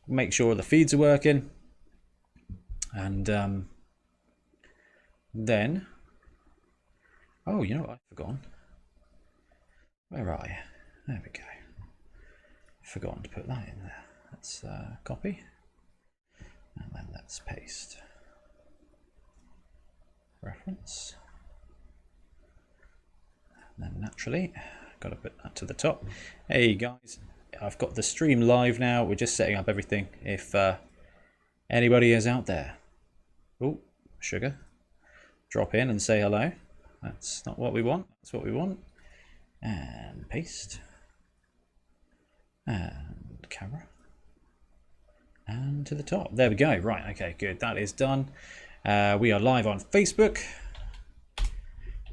make sure the feeds are working, and then, oh, you know what I've forgotten? Where are you? There we go. Forgotten to put that in there. Let's copy, and then let's paste. Reference. And then naturally, got to put that to the top. Hey guys, I've got the stream live now. We're just setting up everything. If anybody is out there, oh, sugar, drop in and say hello. That's not what we want. That's what we want. And paste. And camera. And to the top. There we go. Right. Okay. Good. That is done. We are live on Facebook.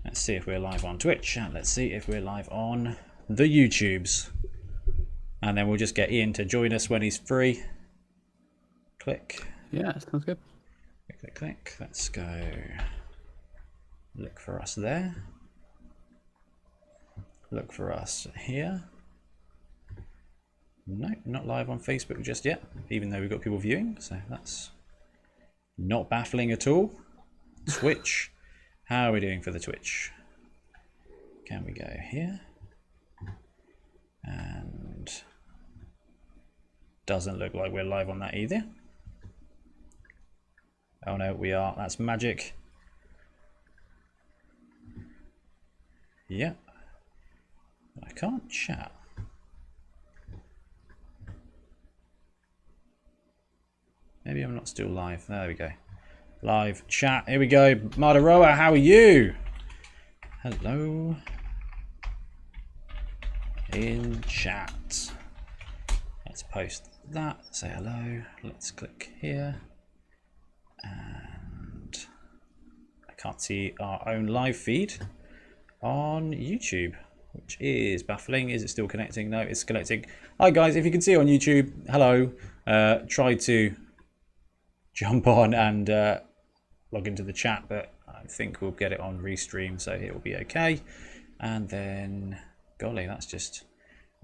Let's see if we're live on Twitch, and let's see if we're live on the YouTubes. And then we'll just get Ian to join us when he's free. Click. Yeah, sounds good. Click, click, click. Let's go look for us there. Look for us here. No, not live on Facebook just yet, even though we've got people viewing, so that's not baffling at all. Twitch. How are we doing for the Twitch? Can we go here? And doesn't look like we're live on that either. Oh no, we are. That's magic. Yeah. I can't chat. Maybe I'm not still live. There we go. Live chat. Here we go. Madaroa, how are you? Hello. In chat. Let's post that. Say hello. Let's click here. And I can't see our own live feed on YouTube, which is baffling. Is it still connecting? No, it's connecting. Hi guys, if you can see on YouTube, hello. Try to jump on and log into the chat, but I think we'll get it on restream, so it will be okay. And then, golly, that's just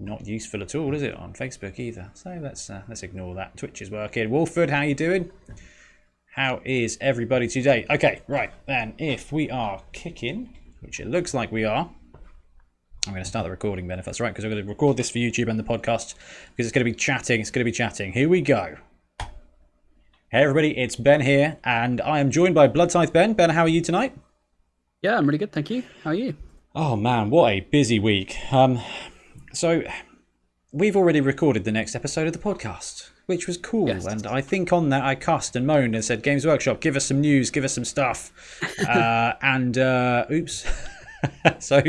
not useful at all, is it, on Facebook either? So let's ignore that. Twitch is working. Wolford, how you doing? How is everybody today? Okay, right, then if we are kicking, which it looks like we are, I'm going to start the recording then, if that's right, because I'm going to record this for YouTube and the podcast, because it's going to be chatting. It's going to be chatting. Here we go. Hey everybody, it's Ben here, and I am joined by Bloodtithe Ben. Ben, how are you tonight? Yeah, I'm really good, thank you. How are you? Oh man, what a busy week. So we've already recorded the next episode of the podcast, which was cool. Yes. And I think on that I cussed and moaned and said, Games Workshop, give us some news, give us some stuff. Oops. So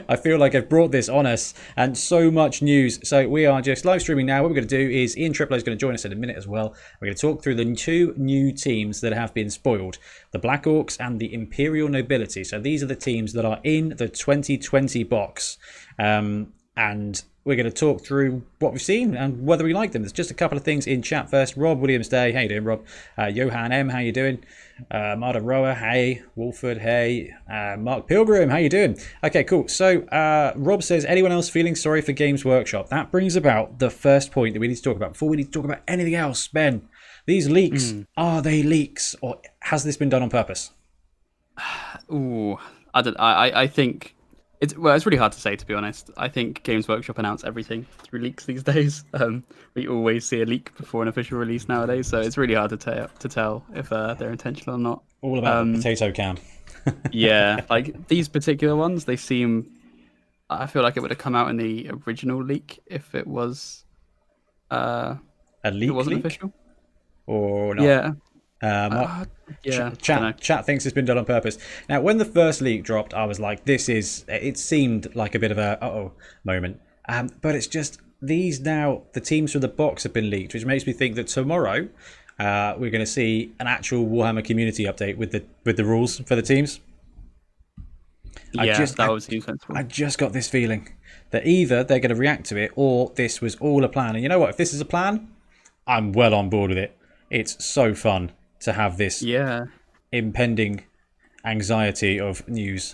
I feel like I've brought this on us, and so much news. So we are just live streaming now. What we're going to do is Ian Triplo is going to join us in a minute as well. We're going to talk through the two new teams that have been spoiled, the Black Orcs and the Imperial Nobility. So these are the teams that are in the 2020 box. And we're going to talk through what we've seen and whether we like them. There's just a couple of things in chat first. Rob Williams Day, how you doing, Rob? Johan M, how you doing? Marta Roa, hey. Wolford, hey. Mark Pilgrim, how you doing? Okay, cool. So Rob says, anyone else feeling sorry for Games Workshop? That brings about the first point that we need to talk about before we need to talk about anything else. Ben, these leaks, are they leaks, or has this been done on purpose? Ooh, I think it's really hard to say, to be honest. I think Games Workshop announce everything through leaks these days. We always see a leak before an official release nowadays, so it's really hard to tell if they're intentional or not. All about the potato can. Yeah, like these particular ones, they seem. I feel like it would have come out in the original leak if it was. A leak? It wasn't leak? official. Or not? Yeah. Chat thinks it's been done on purpose. Now, when the first leak dropped, I was like, it seemed like a bit of a uh-oh moment. But it's just these now, the teams from the box have been leaked, which makes me think that tomorrow we're going to see an actual Warhammer community update with the rules for the teams. Yeah, that would seem sensible. I just got this feeling that either they're going to react to it or this was all a plan. And you know what? If this is a plan, I'm well on board with it. It's so fun to have this impending anxiety of news.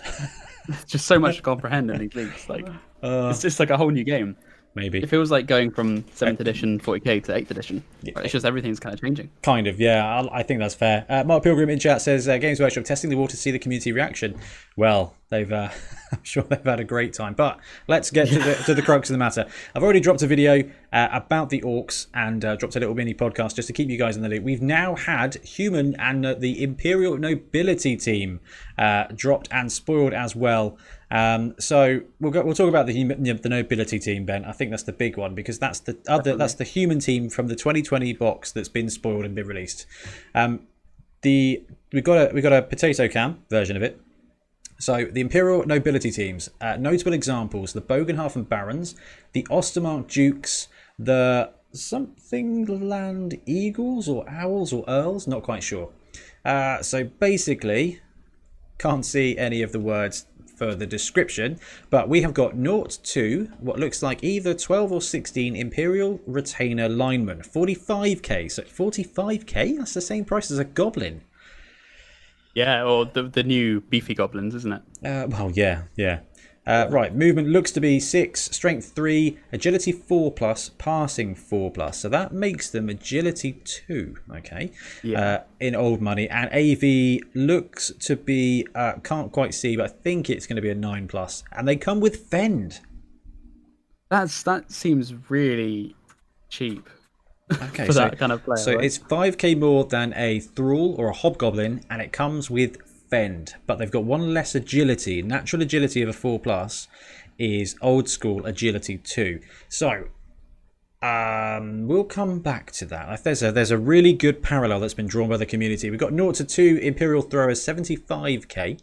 Just so much to comprehend in these leaks. Like it's just like a whole new game. maybe. It feels like going from 7th edition 40k to 8th edition. Right? It's just everything's kind of changing. Kind of, yeah. I think that's fair. Mark Pilgrim in chat says, Games Workshop testing the water to see the community reaction. Well, they've, I'm sure they've had a great time. But let's get to the crux of the matter. I've already dropped a video about the orcs and dropped a little mini podcast just to keep you guys in the loop. We've now had human and the Imperial nobility team dropped and spoiled as well. So we'll talk about the nobility team, Ben. I think that's the big one because that's the human team from the 2020 box that's been spoiled and been released. We've got a potato cam version of it. So the Imperial nobility teams, notable examples: the Bogenhafen Barons, the Ostermark Dukes, the something land Eagles or Owls or Earls, not quite sure. So basically, can't see any of the words for the description, but we have got 0 to what looks like either 12 or 16 Imperial Retainer linemen, 45k. So 45k, that's the same price as a goblin. Yeah, or the new beefy goblins, isn't it? Well, yeah. Right, movement looks to be 6, strength 3, agility 4+, passing 4+. So that makes them agility 2, okay? Yeah. In old money. And AV looks to be, can't quite see, but I think it's going to be a 9+. And they come with Fend. That seems really cheap. Okay, for that kind of player. So right? it's 5k more than a Thrall or a Hobgoblin, and it comes with Fend, but they've got one less agility. Natural agility of a 4+ is old school agility 2. So we'll come back to that. There's a really good parallel that's been drawn by the community. We've got 0 to 2 Imperial Throwers, 75k.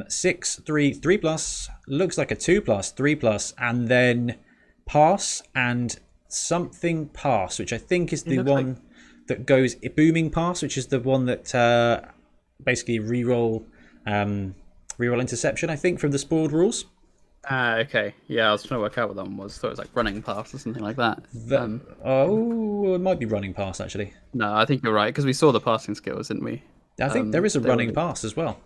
6, 3, 3+, looks like a 2+, 3+, and then pass and something pass, which I think is the one that goes booming pass, which is the one that basically reroll interception, I think, from the spoiled rules. Okay. Yeah, I was trying to work out what that one was. I thought it was like running pass or something like that. It might be running pass, actually. No, I think you're right, because we saw the passing skills, didn't we? I think there is a running pass as well.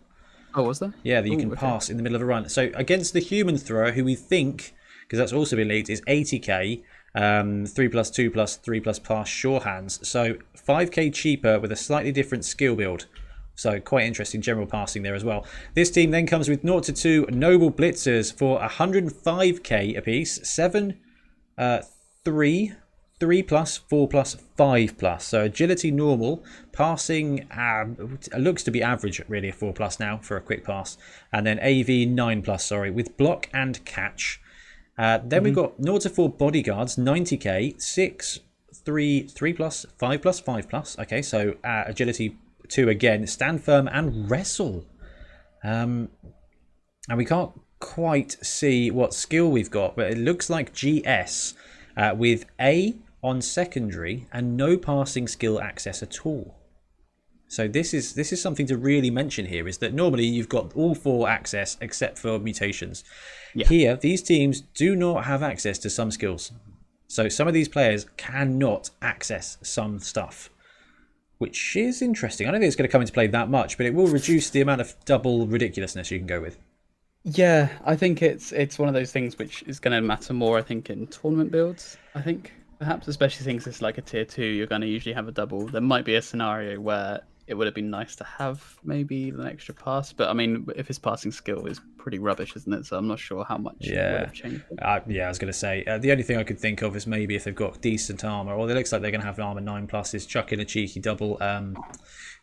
Oh, was there? Yeah, that you can pass in the middle of a run. So against the human thrower, who we think, because that's also elite, is 80k, 3+, 2+, 3+ pass, sure hands. So 5k cheaper with a slightly different skill build. So quite interesting general passing there as well. This team then comes with 0 to 2 Noble Blitzers for 105k apiece. 7, 3, 3+, 4+, 5+. So agility normal, passing looks to be average really, a 4+ now for a quick pass. And then AV 9+, sorry, with block and catch. Then we've got 0 to 4 Bodyguards, 90k, 6, 3, 3+, 5+, 5+. Okay, so agility 2 again, stand firm and wrestle. And we can't quite see what skill we've got, but it looks like GS with A on secondary and no passing skill access at all. So this is something to really mention here, is that normally you've got all 4 access except for mutations. Yeah. Here, these teams do not have access to some skills. So some of these players cannot access some stuff, which is interesting. I don't think it's going to come into play that much, but it will reduce the amount of double ridiculousness you can go with. Yeah, I think it's one of those things which is going to matter more, I think, in tournament builds. I think perhaps, especially things it's like a tier 2, you're going to usually have a double. There might be a scenario where it would have been nice to have maybe an extra pass, but I mean, if his passing skill is pretty rubbish, isn't it? So I'm not sure how much it would have changed. Yeah, I was going to say, the only thing I could think of is maybe if they've got decent armor, or it looks like they're going to have an armor 9+, is chuck in a cheeky double,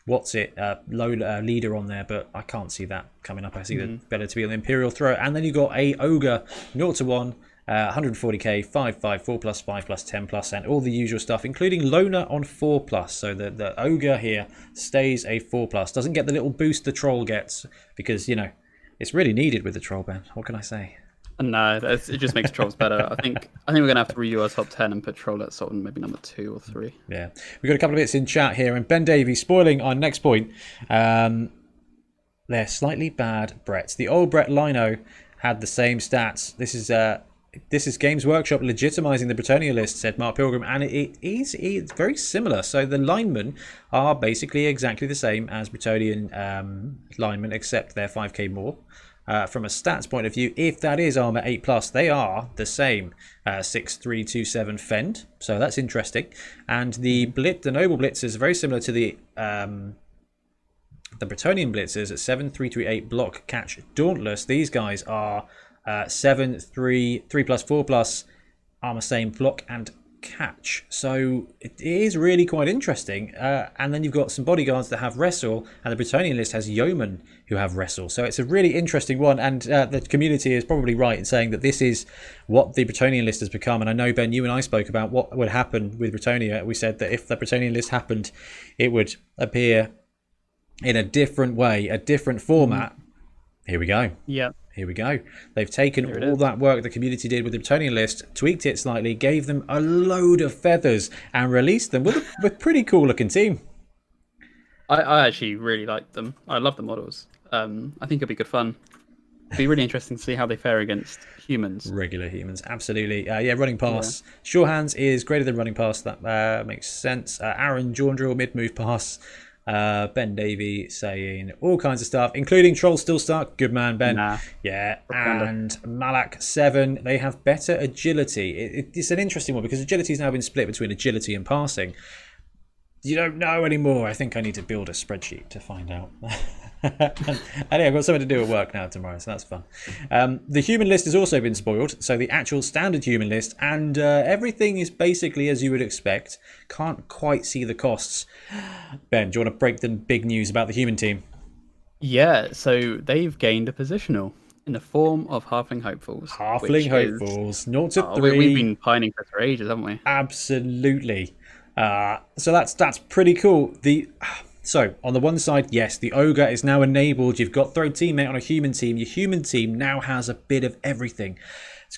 low leader on there, but I can't see that coming up. I see the better to be on the Imperial throw. And then you've got a Ogre, 0 to 1, 140k, 5+, 4+, 5+, 10+, and all the usual stuff, including Loner on 4+. So the Ogre here stays a 4+. Doesn't get the little boost the Troll gets, because, you know, it's really needed with the Troll, Ben. What can I say? No, it just makes Trolls better. I think we're gonna have to redo our top 10 and put Troll at sort of maybe number 2 or 3. Yeah, we've got a couple of bits in chat here, and Ben Davey spoiling our next point. They're slightly bad Bretts. The old Brett Lino had the same stats. This is Games Workshop legitimizing the Bretonnia list, said Mark Pilgrim, and it's very similar. So the linemen are basically exactly the same as Bretonian linemen, except they're 5k more. from a stats point of view, if that is armor 8+, they are the same 6327 fend, so that's interesting. And the noble blitzers are very similar to the Bretonnian blitzers at 7338 block, catch, dauntless. These guys are 7 3 3+, 4+, armor same, block and catch. So it is really quite interesting. And then you've got some bodyguards that have wrestle, and the Bretonnian list has yeomen who have wrestle. So it's a really interesting one, and the community is probably right in saying that this is what the Bretonnian list has become. And I know, Ben, you and I spoke about what would happen with Bretonnia. We said that if the Bretonnian list happened, it would appear in a different way, a different format. Here we go. Yeah. Here we go. They've taken all that work the community did with the Bretonnian list, tweaked it slightly, gave them a load of feathers, and released them with a pretty cool looking team. I actually really like them. I love the models. I think it'll be good fun. It'll be really interesting to see how they fare against humans. Regular humans, absolutely. Running pass. Yeah. Sure hands is greater than running pass. That makes sense. Aaron, jaw drill, mid-move pass. Ben Davey saying all kinds of stuff, including Troll Still Stuck. Good man, Ben. Nah. Yeah. And Malak 7, they have better agility. It's an interesting one because agility has now been split between agility and passing. You don't know anymore. I think I need to build a spreadsheet to find out. And I've got something to do at work now tomorrow, so that's fun. The human list has also been spoiled, so the actual standard human list, and everything is basically as you would expect. Can't quite see the costs. Ben, do you want to break the big news about the human team? Yeah, so they've gained a positional in the form of Halfling Hopefuls. Halfling Hopefuls, 0 to 3. We've been pining for ages, haven't we? Absolutely. So that's pretty cool. So on the one side, yes, the ogre is now enabled. You've got throw teammate on a human team. Your human team now has a bit of everything. It's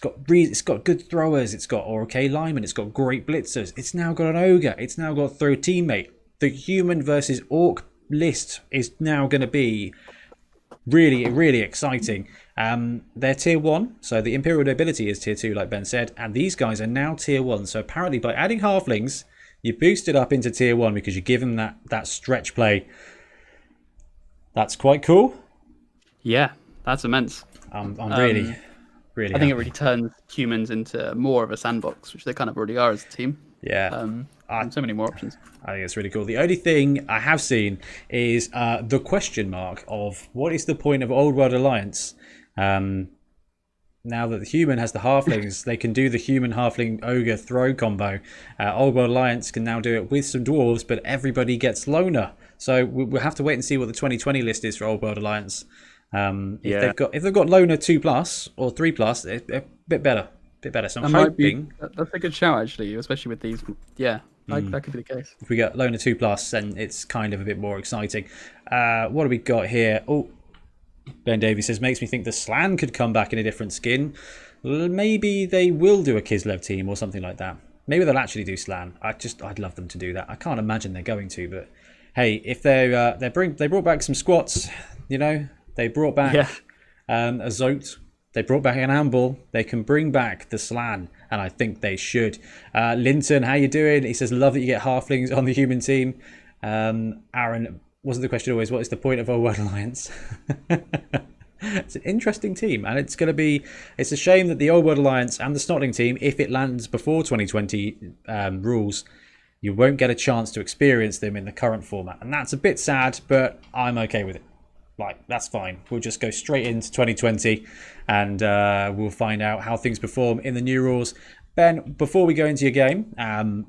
got good throwers. It's got OK linemen. It's got great blitzers. It's now got an ogre. It's now got throw teammate. The human versus orc list is now going to be really, really exciting. They're tier 1, so the Imperial nobility is tier 2, like Ben said, and these guys are now tier 1. So apparently by adding halflings, you boost it up into tier 1 because you give them that stretch play. That's quite cool. Yeah, that's immense. I'm really I think happy. it really turns humans into more of a sandbox, which they kind of already are as a team. Yeah. And so many more options. I think it's really cool. The only thing I have seen is the question mark of what is the point of Old World Alliance. Now that the human has the halflings, they can do the human halfling ogre throw combo. Old World Alliance can now do it with some dwarves, but everybody gets loner. So we'll have to wait and see what the 2020 list is for Old World Alliance. If they've got loner 2+ or 3+, they're a bit better. So I'm hoping that's a good shout actually, especially with these. Yeah, that could be the case. If we get loner 2+, then it's kind of a bit more exciting. What do we got here? Oh, Ben Davies says, makes me think the Slan could come back in a different skin. Maybe they will do a Kislev team or something like that. Maybe they'll actually do Slan. I'd love them to do that. I can't imagine they're going to, but hey, if they brought back some squats, they brought back a Zote, they brought back an Amble, they can bring back the Slan, and I think they should. Linton, how you doing? He says, love that you get halflings on the human team. Aaron, wasn't the question always, what is the point of Old World Alliance? It's an interesting team, and it's a shame that the Old World Alliance and the Snotling team, if it lands before 2020 rules, you won't get a chance to experience them in the current format. And that's a bit sad, but I'm okay with it. That's fine. We'll just go straight into 2020 and we'll find out how things perform in the new rules. Ben, before we go into your game,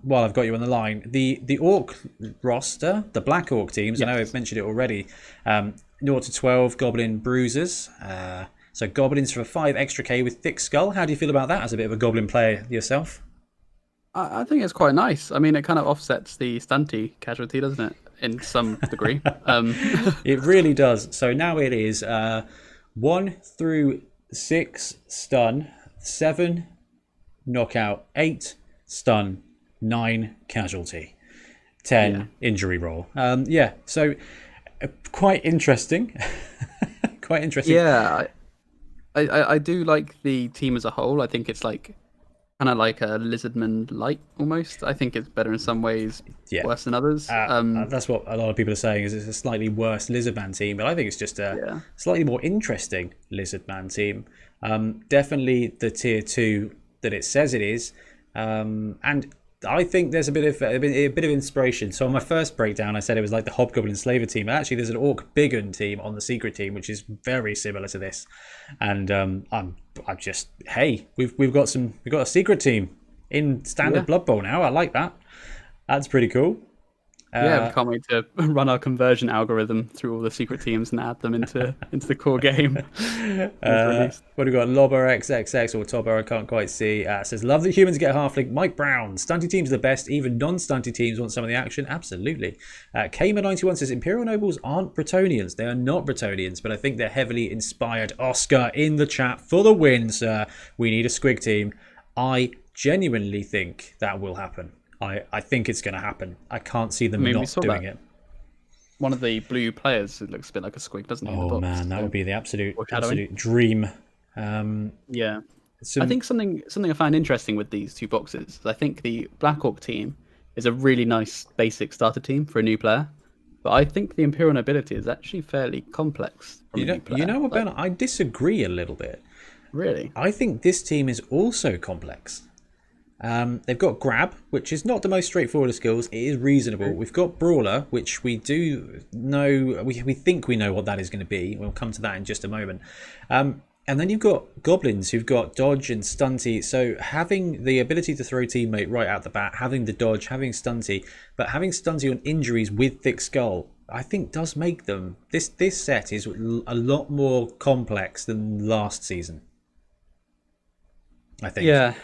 while I've got you on the line, the Orc roster, the Black Orc teams, yes. I know I've mentioned it already, 0 to 12 Goblin Bruisers. So Goblins for 5 extra K with Thick Skull. How do you feel about that as a bit of a Goblin player yourself? I think it's quite nice. I mean, it kind of offsets the stunty casualty, doesn't it? In some degree. It really does. So now it is 1 through 6 stun, 7 knockout, 8 stun, 9 casualty, 10 injury roll. So quite interesting. Quite interesting. Yeah, I do like the team as a whole. I think it's kind of like a Lizardman light almost. I think it's better in some ways, Yeah. worse than others. That's what a lot of people are saying, is it's a slightly worse Lizardman team, but I think it's just a Yeah. slightly more interesting Lizardman team. Definitely the tier 2 that it says it is. And I think there's a bit of inspiration. So on my first breakdown, I said it was like the Hobgoblin Slaver team. Actually, there's an Orc Biggin team on the Secret team, which is very similar to this. And I'm just, hey, we've got a Secret team in Standard Blood Bowl now. I like that. That's pretty cool. Yeah, we can't wait to run our conversion algorithm through all the secret teams and add them into the core game. What do we got? Lobber XXX or Tobber, I can't quite see. Says, love that humans get halfling. Mike Brown, stunty teams are the best. Even non-stunty teams want some of the action. Absolutely. Kamer91 says, Imperial Nobles aren't Bretonians. They are not Bretonians, but I think they're heavily inspired. Oscar in the chat for the win, sir. We need a squig team. I genuinely think that will happen. I think it's going to happen. I can't see them not doing it. One of the blue players, it looks a bit like a squig, doesn't he? Oh man, that would be the absolute dream. Yeah. I think something I found interesting with these two boxes is I think the Black Orc team is a really nice basic starter team for a new player. But I think the Imperial Nobility is actually fairly complex. You know what, Ben? I disagree a little bit. Really? I think this team is also complex. They've got Grab, which is not the most straightforward of skills. It is reasonable. We've got Brawler, which we do know. We think we know what that is going to be. We'll come to that in just a moment. And then you've got Goblins, who've got Dodge and Stunty. So having the ability to throw teammate right out the bat, having the Dodge, having Stunty, but having Stunty on injuries with Thick Skull, I think does make them... This set is a lot more complex than last season. I think. Yeah.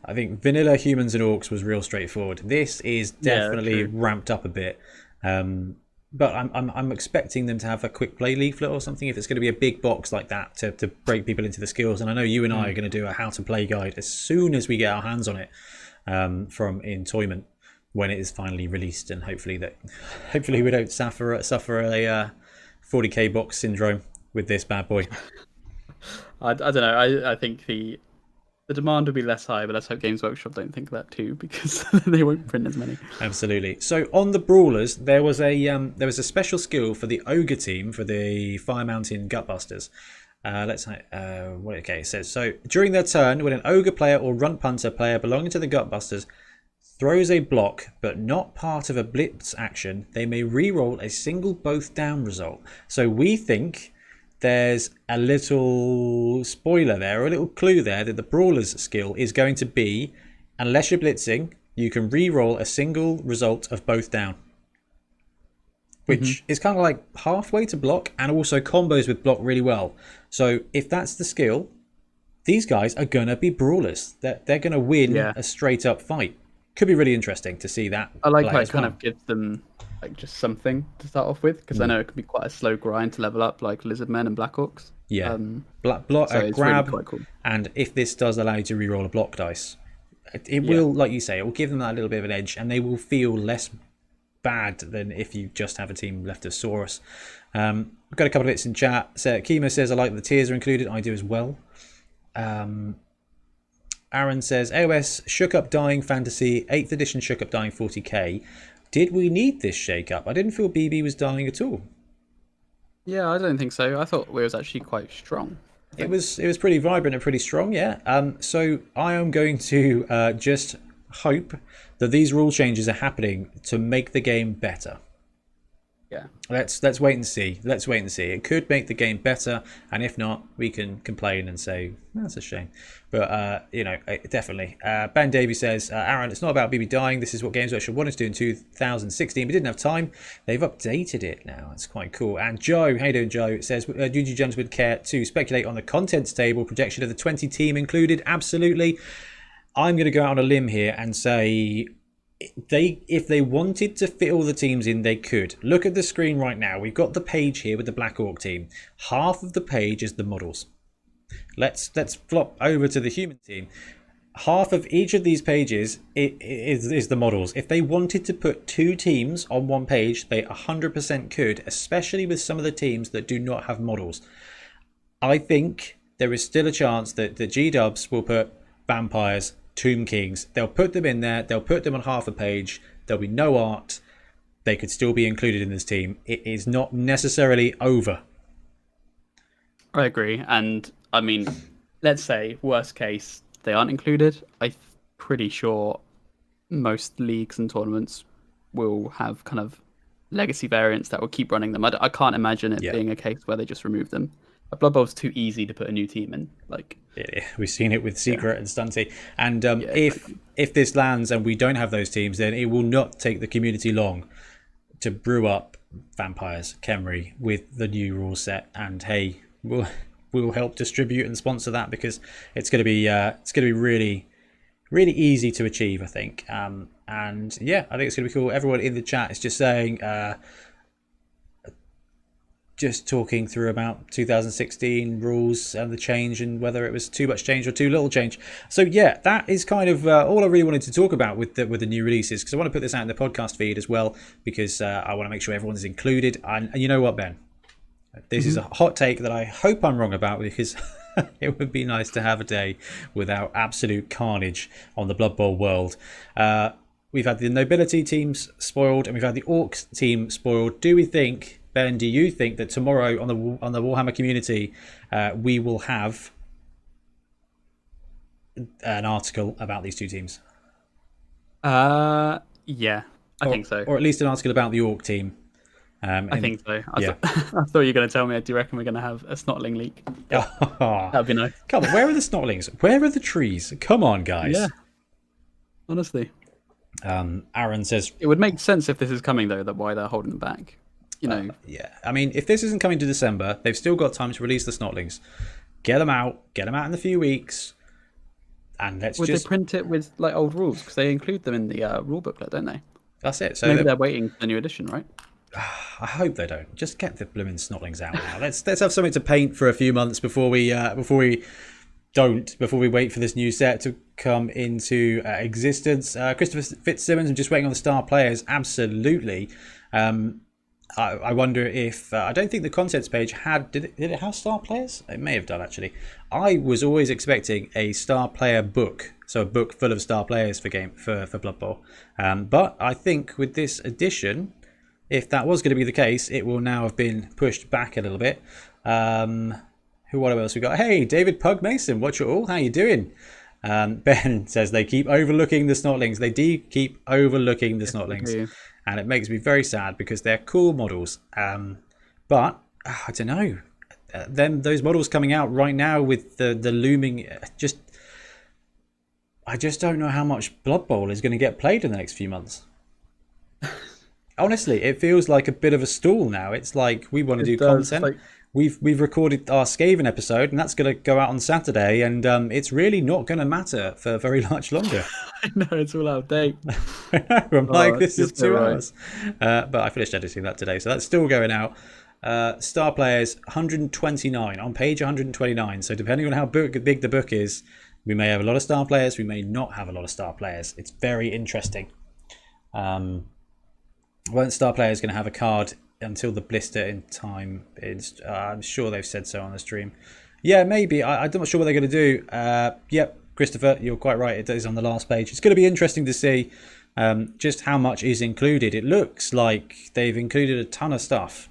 I think vanilla humans and orcs was real straightforward. This is definitely ramped up a bit, but I'm expecting them to have a quick play leaflet or something if it's going to be a big box like that to break people into the skills. And I know you and I are going to do a how to play guide as soon as we get our hands on it from Entoyment when it is finally released, and hopefully we don't suffer a 40k box syndrome with this bad boy. I don't know. I think the demand will be less high, but let's hope Games Workshop don't think that too, because they won't print as many. Absolutely. So on the Brawlers, there was a special skill for the Ogre team for the Fire Mountain Gutbusters. It says, so during their turn, when an Ogre player or Runt Punter player belonging to the Gutbusters throws a block but not part of a blitz action, they may re-roll a single both down result. So we think there's a little spoiler there, or a little clue there, that the Brawler's skill is going to be, unless you're blitzing, you can re-roll a single result of both down. Which is kind of like halfway to block, and also combos with block really well. So if that's the skill, these guys are going to be Brawlers. They're going to win a straight up fight. Could be really interesting to see that. I like how it kind of gives them like just something to start off with, because I know it can be quite a slow grind to level up, like Lizardmen and Black Orcs. Yeah, so grab, really cool. And if this does allow you to reroll a block dice, it will, like you say, it will give them that little bit of an edge, and they will feel less bad than if you just have a team left of Saurus. We've got a couple of bits in chat. So Kima says, I like that the tiers are included. I do as well. Aaron says, AOS Shook Up Dying Fantasy, 8th edition Shook Up Dying 40k. Did we need this shake-up? I didn't feel BB was dying at all. Yeah, I don't think so. I thought it was actually quite strong. It was pretty vibrant and pretty strong, yeah. So I am going to just hope that these rule changes are happening to make the game better. Yeah. Let's wait and see. Let's wait and see. It could make the game better, and if not, we can complain and say that's a shame. But definitely. Ben Davies says, Aaron, it's not about BB dying. This is what Games Workshop wanted to do in 2016. We didn't have time. They've updated it now. It's quite cool. And Joe, how you doing, Joe? Says, do you gents would care to speculate on the contents table projection of the 20 team included? Absolutely. I'm going to go out on a limb here and say, if they wanted to fit all the teams in, they could. Look at the screen right now. We've got the page here with the Black Orc team. Half of the page is the models. Let's flop over to the human team. Half of each of these pages is the models. If they wanted to put two teams on one page, they 100% could, especially with some of the teams that do not have models. I think there is still a chance that the G-Dubs will put vampires Tomb Kings. They'll put them in there. They'll put them on half a page. There'll be no art. They could still be included in this team. It is not necessarily over. I agree. And I mean, let's say worst case they aren't included. I'm pretty sure most leagues and tournaments will have kind of legacy variants that will keep running them. I can't imagine it being a case where they just remove them. A Blood Bowl's too easy to put a new team in. Like, we've seen it with Secret and Stunty. And if this lands and we don't have those teams, then it will not take the community long to brew up Vampires, Khemri with the new rule set. And hey, we'll help distribute and sponsor that, because it's going to be really, really easy to achieve, I think. And yeah, I think it's going to be cool. Everyone in the chat is just saying, just talking through about 2016 rules and the change and whether it was too much change or too little change. So yeah, that is kind of all I really wanted to talk about with the new releases, because I want to put this out in the podcast feed as well, because I want to make sure everyone's included. And you know what, Ben? This is a hot take that I hope I'm wrong about, because it would be nice to have a day without absolute carnage on the Blood Bowl world. We've had the nobility teams spoiled, and we've had the orcs team spoiled. Do we think, Ben, do you think that tomorrow on the Warhammer community we will have an article about these two teams? Yeah, I think so. Or at least an article about the orc team. I think so. Yeah. I thought you were going to tell me, do you reckon we're going to have a Snotling leak? That'd be nice. Come on, where are the Snotlings? Where are the trees? Come on, guys. Yeah. Honestly. Aaron says... It would make sense if this is coming, though, that why they're holding them back. You know. Yeah. I mean, if this isn't coming to December, they've still got time to release the Snotlings. Get them out in a few weeks. And Would they print it with like old rules? Because they include them in the rule booklet, don't they? That's it. So maybe they're waiting for the new edition, right? I hope they don't. Just get the blooming Snotlings out now. Let's have something to paint for a few months before we wait for this new set to come into existence. Christopher Fitzsimmons, I'm just waiting on the star players. Absolutely. I wonder if I don't think the contents page did it have star players? It may have done, actually. I was always expecting a star player book, so a book full of star players for Blood Bowl. But I think with this edition, if that was going to be the case, it will now have been pushed back a little bit. What else we got? Hey, David Pug Mason, watch it all. How you doing? Ben says they keep overlooking the Snotlings. They do keep overlooking the Snotlings. And it makes me very sad, because they're cool models. But I don't know. Those models coming out right now with the looming, I just don't know how much Blood Bowl is going to get played in the next few months. Honestly, it feels like a bit of a stall now. It's like we want to do content. Like... We've recorded our Skaven episode, and that's going to go out on Saturday, and it's really not going to matter for very much longer. I know, it's all out of date. I'm like, this is 2 hours. But I finished editing that today, so that's still going out. Star players, 129, on page 129. So depending on how big the book is, we may have a lot of star players, we may not have a lot of star players. It's very interesting. Weren't star players going to have a card until the blister in time? I'm sure they've said so on the stream. Yeah, maybe. I'm not sure what they're going to do. Yep, Christopher, you're quite right. It is on the last page. It's going to be interesting to see just how much is included. It looks like they've included a ton of stuff.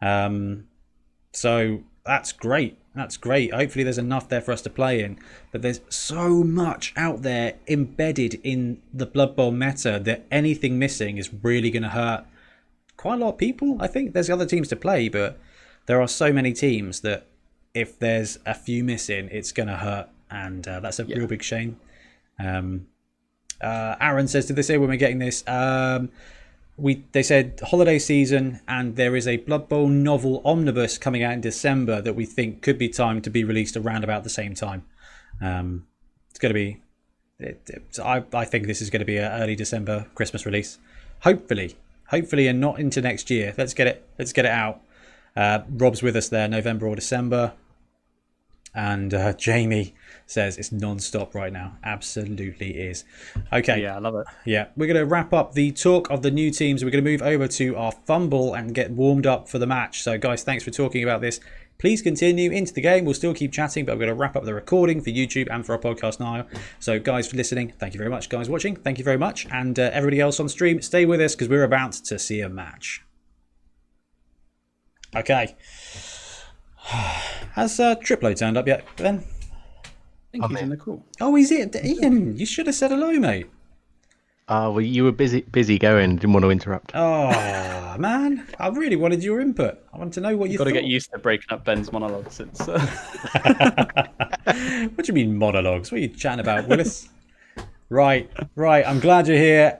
So that's great. That's great. Hopefully there's enough there for us to play in. But there's so much out there embedded in the Blood Bowl meta that anything missing is really going to hurt quite a lot of people. I think there's other teams to play, but there are so many teams that if there's a few missing, it's going to hurt. And that's a real big shame. Aaron says, did they say when we're getting this? They said holiday season, and there is a Blood Bowl novel omnibus coming out in December that we think could be timed to be released around about the same time. It's going to be... I think this is going to be an early December Christmas release. Hopefully, and not into next year. Let's get it out. Rob's with us there, November or December. And Jamie says it's non-stop right now. Absolutely is. Okay. Yeah, I love it. Yeah, we're going to wrap up the talk of the new teams. We're going to move over to our fumble and get warmed up for the match. So, guys, thanks for talking about this. please continue into the game. We'll still keep chatting, but I'm going to wrap up the recording for YouTube and for our podcast now. So guys for listening, thank you very much. Guys watching, thank you very much. And everybody else on stream, stay with us because we're about to see a match. Okay. Has Triplo turned up yet, Ben? I think he's in the call. Oh, he's here. Ian, you should have said hello, mate. Well, you were busy going. Didn't want to interrupt. Oh, man. I really wanted your input. I wanted to know what you Got thought. to get used to breaking up Ben's monologues. It's What do you mean monologues? What are you chatting about, Willis? Right. I'm glad you're here.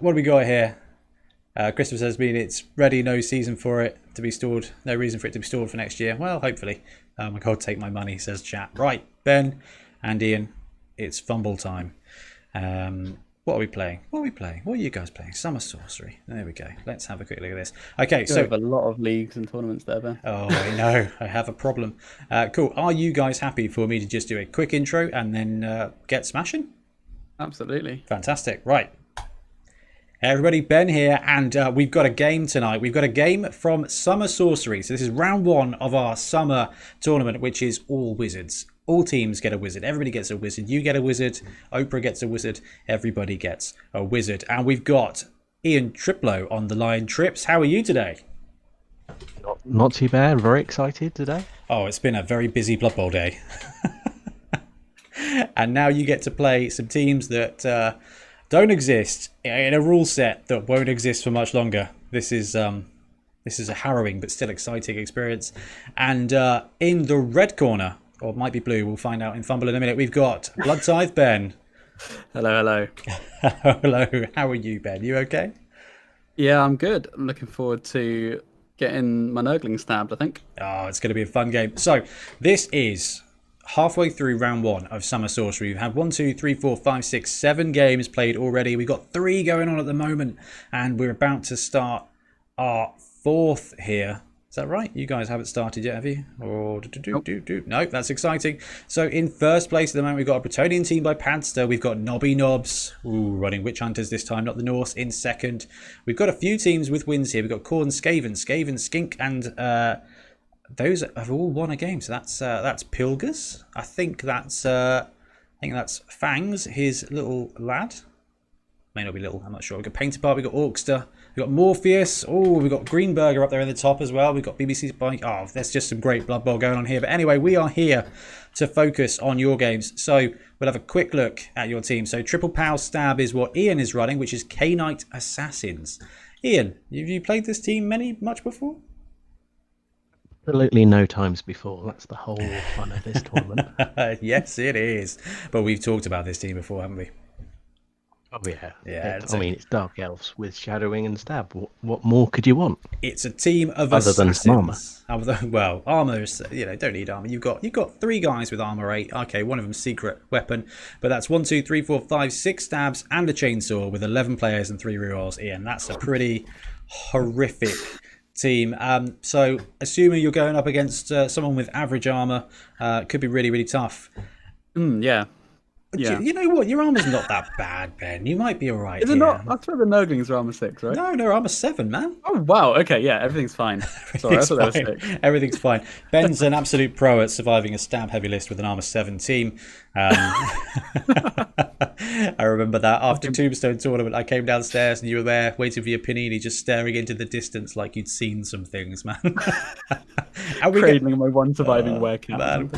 What do we got here? Christopher says, it's ready, no season for it to be stored. No reason for it to be stored for next year. Well, hopefully. My God, take my money, says chat. Right, Ben and Ian, it's fumble time. What are we playing? What are you guys playing? Summer Sorcery. There we go. Let's have a quick look at this. Okay, so we have a lot of leagues and tournaments there, Ben. Oh, I know. I have a problem. Cool. Are you guys happy for me to just do a quick intro and then get smashing? Absolutely. Fantastic. Right. Hey everybody, Ben here, and we've got a game tonight. We've got a game from Summer Sorcery. So this is round 1 of our summer tournament, which is all wizards. All teams get a wizard. Everybody gets a wizard. You get a wizard. Oprah gets a wizard. Everybody gets a wizard. And we've got Ian Triplo on the line. Trips, how are you today? Not too bad. Very excited today. Oh, it's been a very busy Blood Bowl day. And now you get to play some teams that don't exist in a rule set that won't exist for much longer. This is a harrowing but still exciting experience. And in the red corner, or it might be blue, we'll find out in Fumble in a minute, we've got Blood Tithe Ben. Hello. Hello, how are you, Ben? You okay? Yeah, I'm good. I'm looking forward to getting my Nurgling stabbed, I think. Oh, it's going to be a fun game. So this is halfway through round 1 of Summer Sorcery. We've had 1, 2, 3, 4, 5, 6, 7 games played already. We've got 3 going on at the moment, and we're about to start our 4th here. Is that right? You guys haven't started yet, have you? Or No, that's exciting. So in first place at the moment, we've got a Bretonian team by Padster. We've got Nobby Knobs, running Witch Hunters this time, not the Norse, in second. We've got a few teams with wins here. We've got Corn, Skaven, Skink, and those have all won a game. So that's Pilgers. I think that's Fangs, his little lad. May not be little, I'm not sure. We've got Painter Part, we've got Orkster, we've got Morpheus. Oh, we've got Greenberger up there in the top as well. We've got BBC's Bike. Oh, there's just some great Blood Bowl going on here. But anyway, we are here to focus on your games. So we'll have a quick look at your team. So Triple Pow Stab is what Ian is running, which is K-Knight Assassins. Ian, have you played this team much before? Absolutely no times before. That's the whole fun of this tournament. Yes, it is. But we've talked about this team before, haven't we? Oh yeah. Yeah. It's Dark Elves with Shadowing and Stab. What more could you want? It's a team of Other than assassins. Well, armor is, don't need armor. You've got 3 guys with armor 8. Okay, one of them secret weapon, but that's 1, 2, 3, 4, 5, 6 stabs and a chainsaw with 11 players and 3 rerolls. Ian, that's a pretty horrific team. So assuming you're going up against someone with average armor, it could be really, really tough. Yeah. Yeah. You know what? Your armor's not that bad, Ben. You might be all right. Is it not? I thought the Nurglings are armor 6, right? No, armor 7, man. Oh, wow. Okay, yeah, everything's fine. Sorry, I thought that was 6. Everything's fine. Ben's an absolute pro at surviving a stab-heavy list with an armor 7 team. I remember that after Tombstone Tournament, I came downstairs and you were there waiting for your panini, just staring into the distance like you'd seen some things, man. Cradling my one surviving werecat. Man,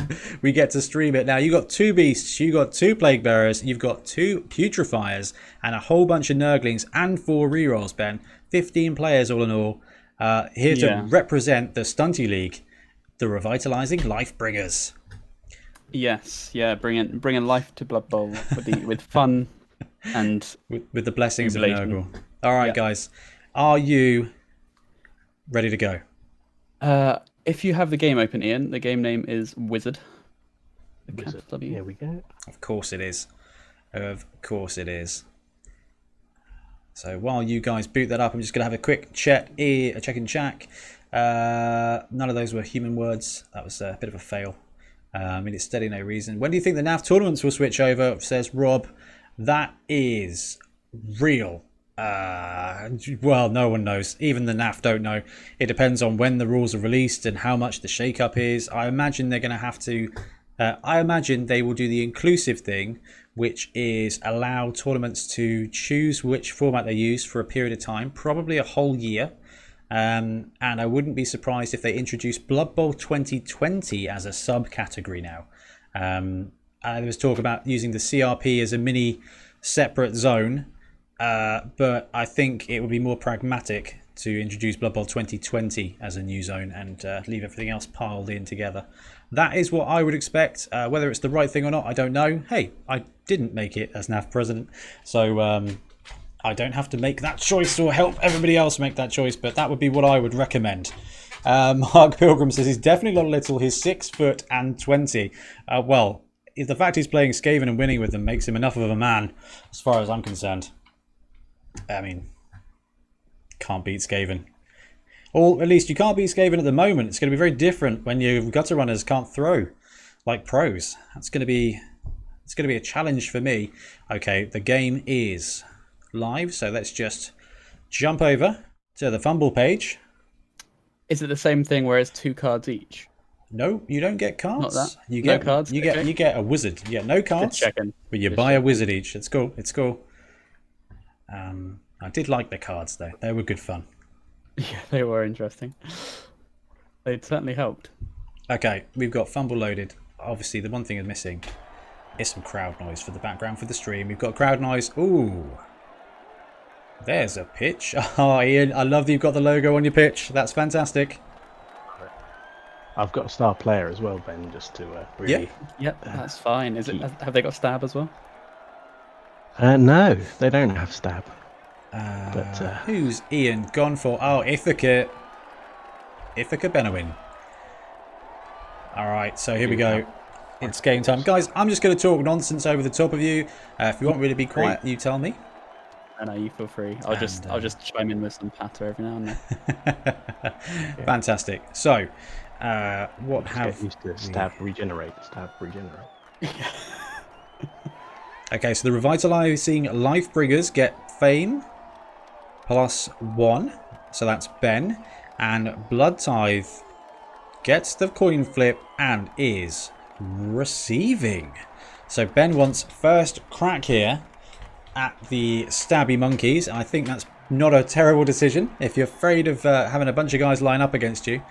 we get to stream it now. You got 2 beasts, you got 2 plague bearers, you've got 2 putrefiers, and a whole bunch of Nurglings and 4 rerolls. Ben, 15 players all in all, here to represent the Stunty League, the revitalizing Life Bringers. Yes, yeah, bringing life to Blood Bowl with fun and with the blessings of Nurgle. All right, guys, are you ready to go? If you have the game open, Ian, the game name is Wizard. Wizard. Here we go. Of course it is. Of course it is. So while you guys boot that up, I'm just going to have a quick check in chat. None of those were human words. That was a bit of a fail. It's steady, no reason. When do you think the NAF tournaments will switch over? Says Rob. That is real. Well, no one knows. Even the NAF don't know. It depends on when the rules are released and how much the shake-up is. I imagine they're going to have to... I imagine they will do the inclusive thing, which is allow tournaments to choose which format they use for a period of time, probably a whole year. And I wouldn't be surprised if they introduce Blood Bowl 2020 as a subcategory now. There was talk about using the CRP as a mini separate zone, but I think it would be more pragmatic to introduce Blood Bowl 2020 as a new zone and leave everything else piled in together. That is what I would expect. Whether it's the right thing or not, I don't know. Hey, I didn't make it as NAF president, so I don't have to make that choice or help everybody else make that choice, but that would be what I would recommend. Mark Pilgrim says he's definitely not little. He's 6 foot and 20. Well, the fact he's playing Skaven and winning with them makes him enough of a man, as far as I'm concerned. I mean, can't beat Skaven. Or at least you can't beat Skaven at the moment. It's going to be very different when your gutter runners can't throw like pros. It's going to be a challenge for me. Okay, the game is live, so let's just jump over to the fumble page. Is it the same thing where it's 2 cards each? No, you don't get cards. Not that. You No get cards. You Okay. get a wizard. You get no cards, checking. but you buy a wizard each. It's cool. It's cool. I did like the cards though. They were good fun. Yeah, they were interesting. They certainly helped. Okay, we've got fumble loaded. Obviously, the one thing is missing is some crowd noise for the background for the stream. We've got crowd noise. Ooh, there's a pitch. Oh, Ian, I love that you've got the logo on your pitch. That's fantastic. I've got a star player as well, Ben, just to really... Yep, that's fine. Is it? Have they got stab as well? No, they don't have stab. Who's Ian gone for? Oh, Ithaca Benowin. All right, so here we go. It's game time, guys. I'm just going to talk nonsense over the top of you. If you want me to be quiet, you tell me. No, you feel free. I'll just chime in with some patter every now and then. Fantastic. So, what Just have get used to stab, regenerate, stab, regenerate. Okay, so the revitalizing life bringers get Fame +1, so that's Ben, and Blood Tithe gets the coin flip and is receiving. So Ben wants first crack here at the stabby monkeys. I think that's not a terrible decision. If you're afraid of having a bunch of guys line up against you,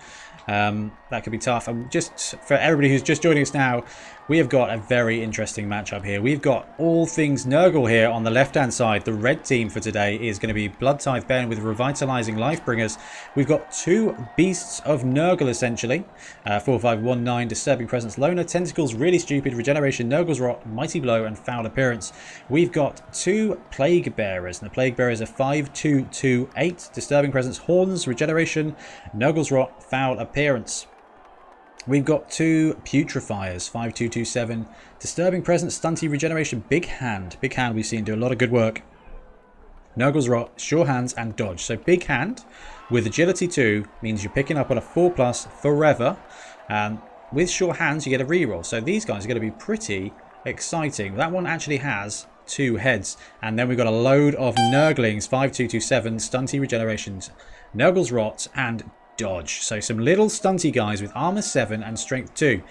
that could be tough. And just for everybody who's just joining us now, we have got a very interesting matchup here. We've got all things Nurgle here on the left-hand side. The red team for today is going to be Blood Tithe Ben with Revitalizing Lifebringers. We've got 2 Beasts of Nurgle, essentially. 4519, Disturbing Presence, Loner, Tentacles, Really Stupid, Regeneration, Nurgle's Rot, Mighty Blow, and Foul Appearance. We've got 2 Plague Bearers, and the Plague Bearers are 5228, Disturbing Presence, Horns, Regeneration, Nurgle's Rot, Foul Appearance. We've got 2 Putrefiers, 5227, Disturbing Presence, Stunty, Regeneration, Big Hand. Big Hand we've seen do a lot of good work. Nurgle's Rot, Sure Hands, and Dodge. So Big Hand with Agility 2 means you're picking up on a 4+ forever. With Sure Hands you get a reroll. So these guys are going to be pretty exciting. That one actually has 2 heads. And then we've got a load of Nurglings, 5227, Stunty, Regenerations, Nurgle's Rot, and Dodge. So some little stunty guys with armor 7 and strength 2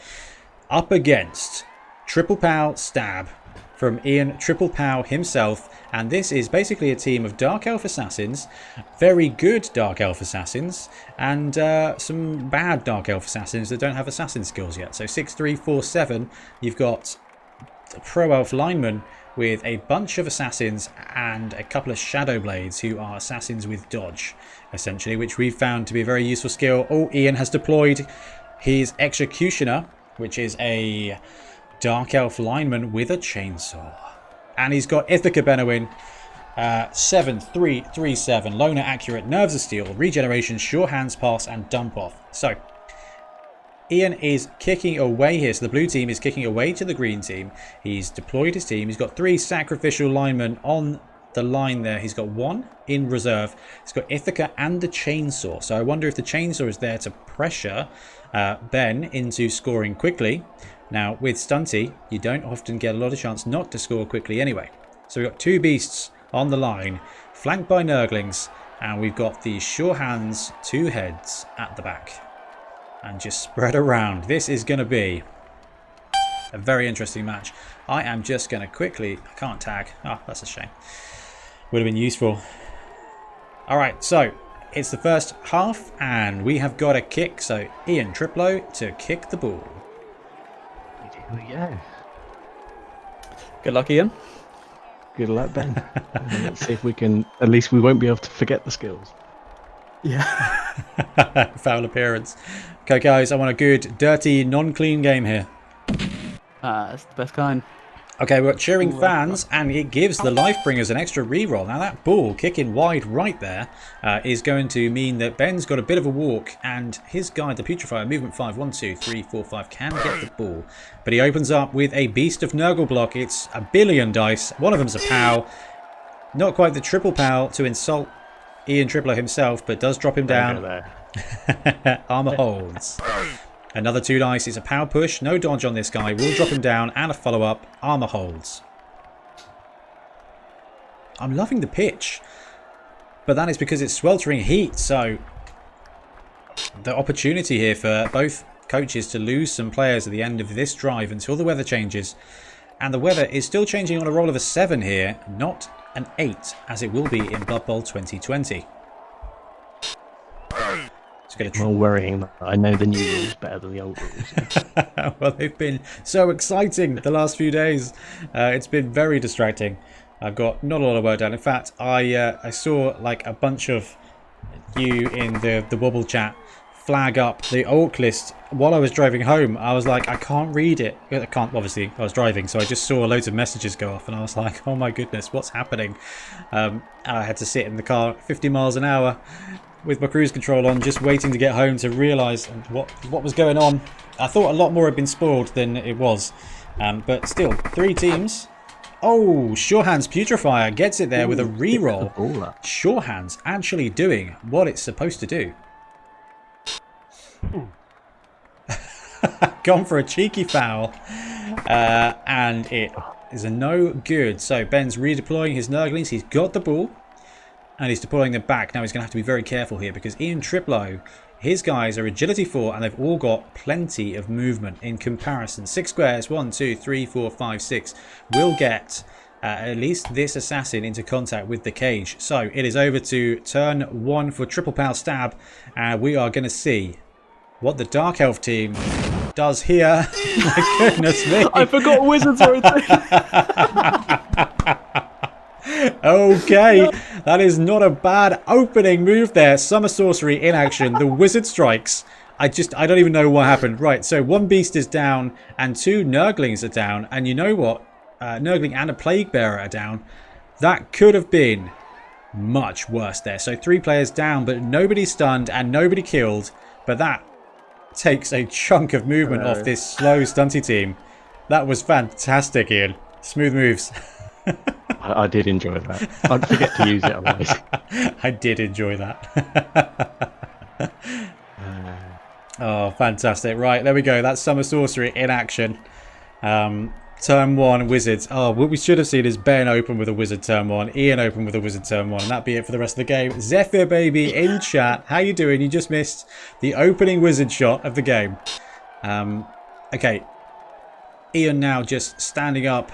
up against Triple Pow Stab from Ian Triple Pow himself, and this is basically a team of Dark Elf Assassins, very good Dark Elf Assassins, and some bad Dark Elf Assassins that don't have assassin skills yet. So 6347, you've got a Pro Elf Lineman with a bunch of assassins and a couple of Shadow Blades who are assassins with dodge, essentially, which we've found to be a very useful skill. Oh, Ian has deployed his Executioner, which is a Dark Elf Lineman with a chainsaw. And he's got Ithaca Benowin, 7337, Loner Accurate, Nerves of Steel, Regeneration, Sure Hands Pass, and Dump Off. So Ian is kicking away here. So the blue team is kicking away to the green team. He's deployed his team. He's got 3 sacrificial linemen on the line there. He's got 1 in reserve. He's got Ithaca and the chainsaw. So I wonder if the chainsaw is there to pressure Ben into scoring quickly. Now with Stunty, you don't often get a lot of chance not to score quickly anyway. So we've got 2 beasts on the line flanked by Nurglings, and we've got the sure hands 2 heads at the back. And just spread around. This is going to be a very interesting match. I am just going to quickly... I can't tag. Oh, that's a shame. Would have been useful. Alright, so it's the first half, and we have got a kick. So Ian Triplo to kick the ball. Yeah. Good luck, Ian. Good luck, Ben. Let's see if we can... At least we won't be able to forget the skills. Yeah. Foul appearance. Okay, guys, I want a good, dirty, non-clean game here. It's the best kind. Okay, we're cheering fans, and it gives the Lifebringers an extra reroll. Now, that ball kicking wide right there is going to mean that Ben's got a bit of a walk, and his guy, the Putrefier, movement 5, 1, 2, 3, 4, 5, can get the ball. But he opens up with a Beast of Nurgle block. It's a billion dice. One of them's a POW. Not quite the triple POW to insult Ian Triplo himself, but does drop him down. Armor holds. Another 2 dice is a power push. No dodge on this guy. We'll drop him down. And a follow-up. Armor holds. I'm loving the pitch. But that is because it's sweltering heat. So the opportunity here for both coaches to lose some players at the end of this drive until the weather changes. And the weather is still changing on a roll of a 7 here. Not an 8 as it will be in Blood Bowl 2020. More worrying that I know the new rules better than the old rules. Well, they've been so exciting the last few days. It's been very distracting. I've got not a lot of work done. In fact, I saw like a bunch of you in the Wobble chat flag up the Orc list while I was driving home. I was like, I can't read it. I can't, obviously, I was driving, so I just saw loads of messages go off, and I was like, oh my goodness, what's happening? I had to sit in the car 50 miles an hour with my cruise control on, just waiting to get home to realise what was going on. I thought a lot more had been spoiled than it was. But still, 3 teams. Oh, Sure Hands Putrefier gets it there with a reroll. Sure Hands actually doing what it's supposed to do. Gone for a cheeky foul. And it is a no good. So Ben's redeploying his Nurglings. He's got the ball. And he's deploying them back. Now he's going to have to be very careful here because Ian Triplo, his guys are agility 4 and they've all got plenty of movement in comparison. 6 squares, 1, 2, 3, 4, 5, 6 will get at least this assassin into contact with the cage. So it is over to turn 1 for triple power stab. And we are going to see what the Dark Elf team does here. My goodness me. I forgot wizards were a thing. Okay, that is not a bad opening move there. Summer Sorcery in action. The wizard strikes. I don't even know what happened. Right, so 1 beast is down and 2 Nurglings are down. And you know what? Nurgling and a Plague Bearer are down. That could have been much worse there. So 3 players down, but nobody stunned and nobody killed. But that takes a chunk of movement off this slow, stunty team. That was fantastic, Ian. Smooth moves. I did enjoy that. I'd forget to use it otherwise. I did enjoy that. Oh, fantastic. Right, there we go. That's Summer Sorcery in action. Turn 1, Wizards. Oh, what we should have seen is Ben open with a Wizard turn 1, Ian open with a Wizard turn 1, and that'd be it for the rest of the game. Zephyr, baby, in chat. How you doing? You just missed the opening Wizard shot of the game. Okay. Ian now just standing up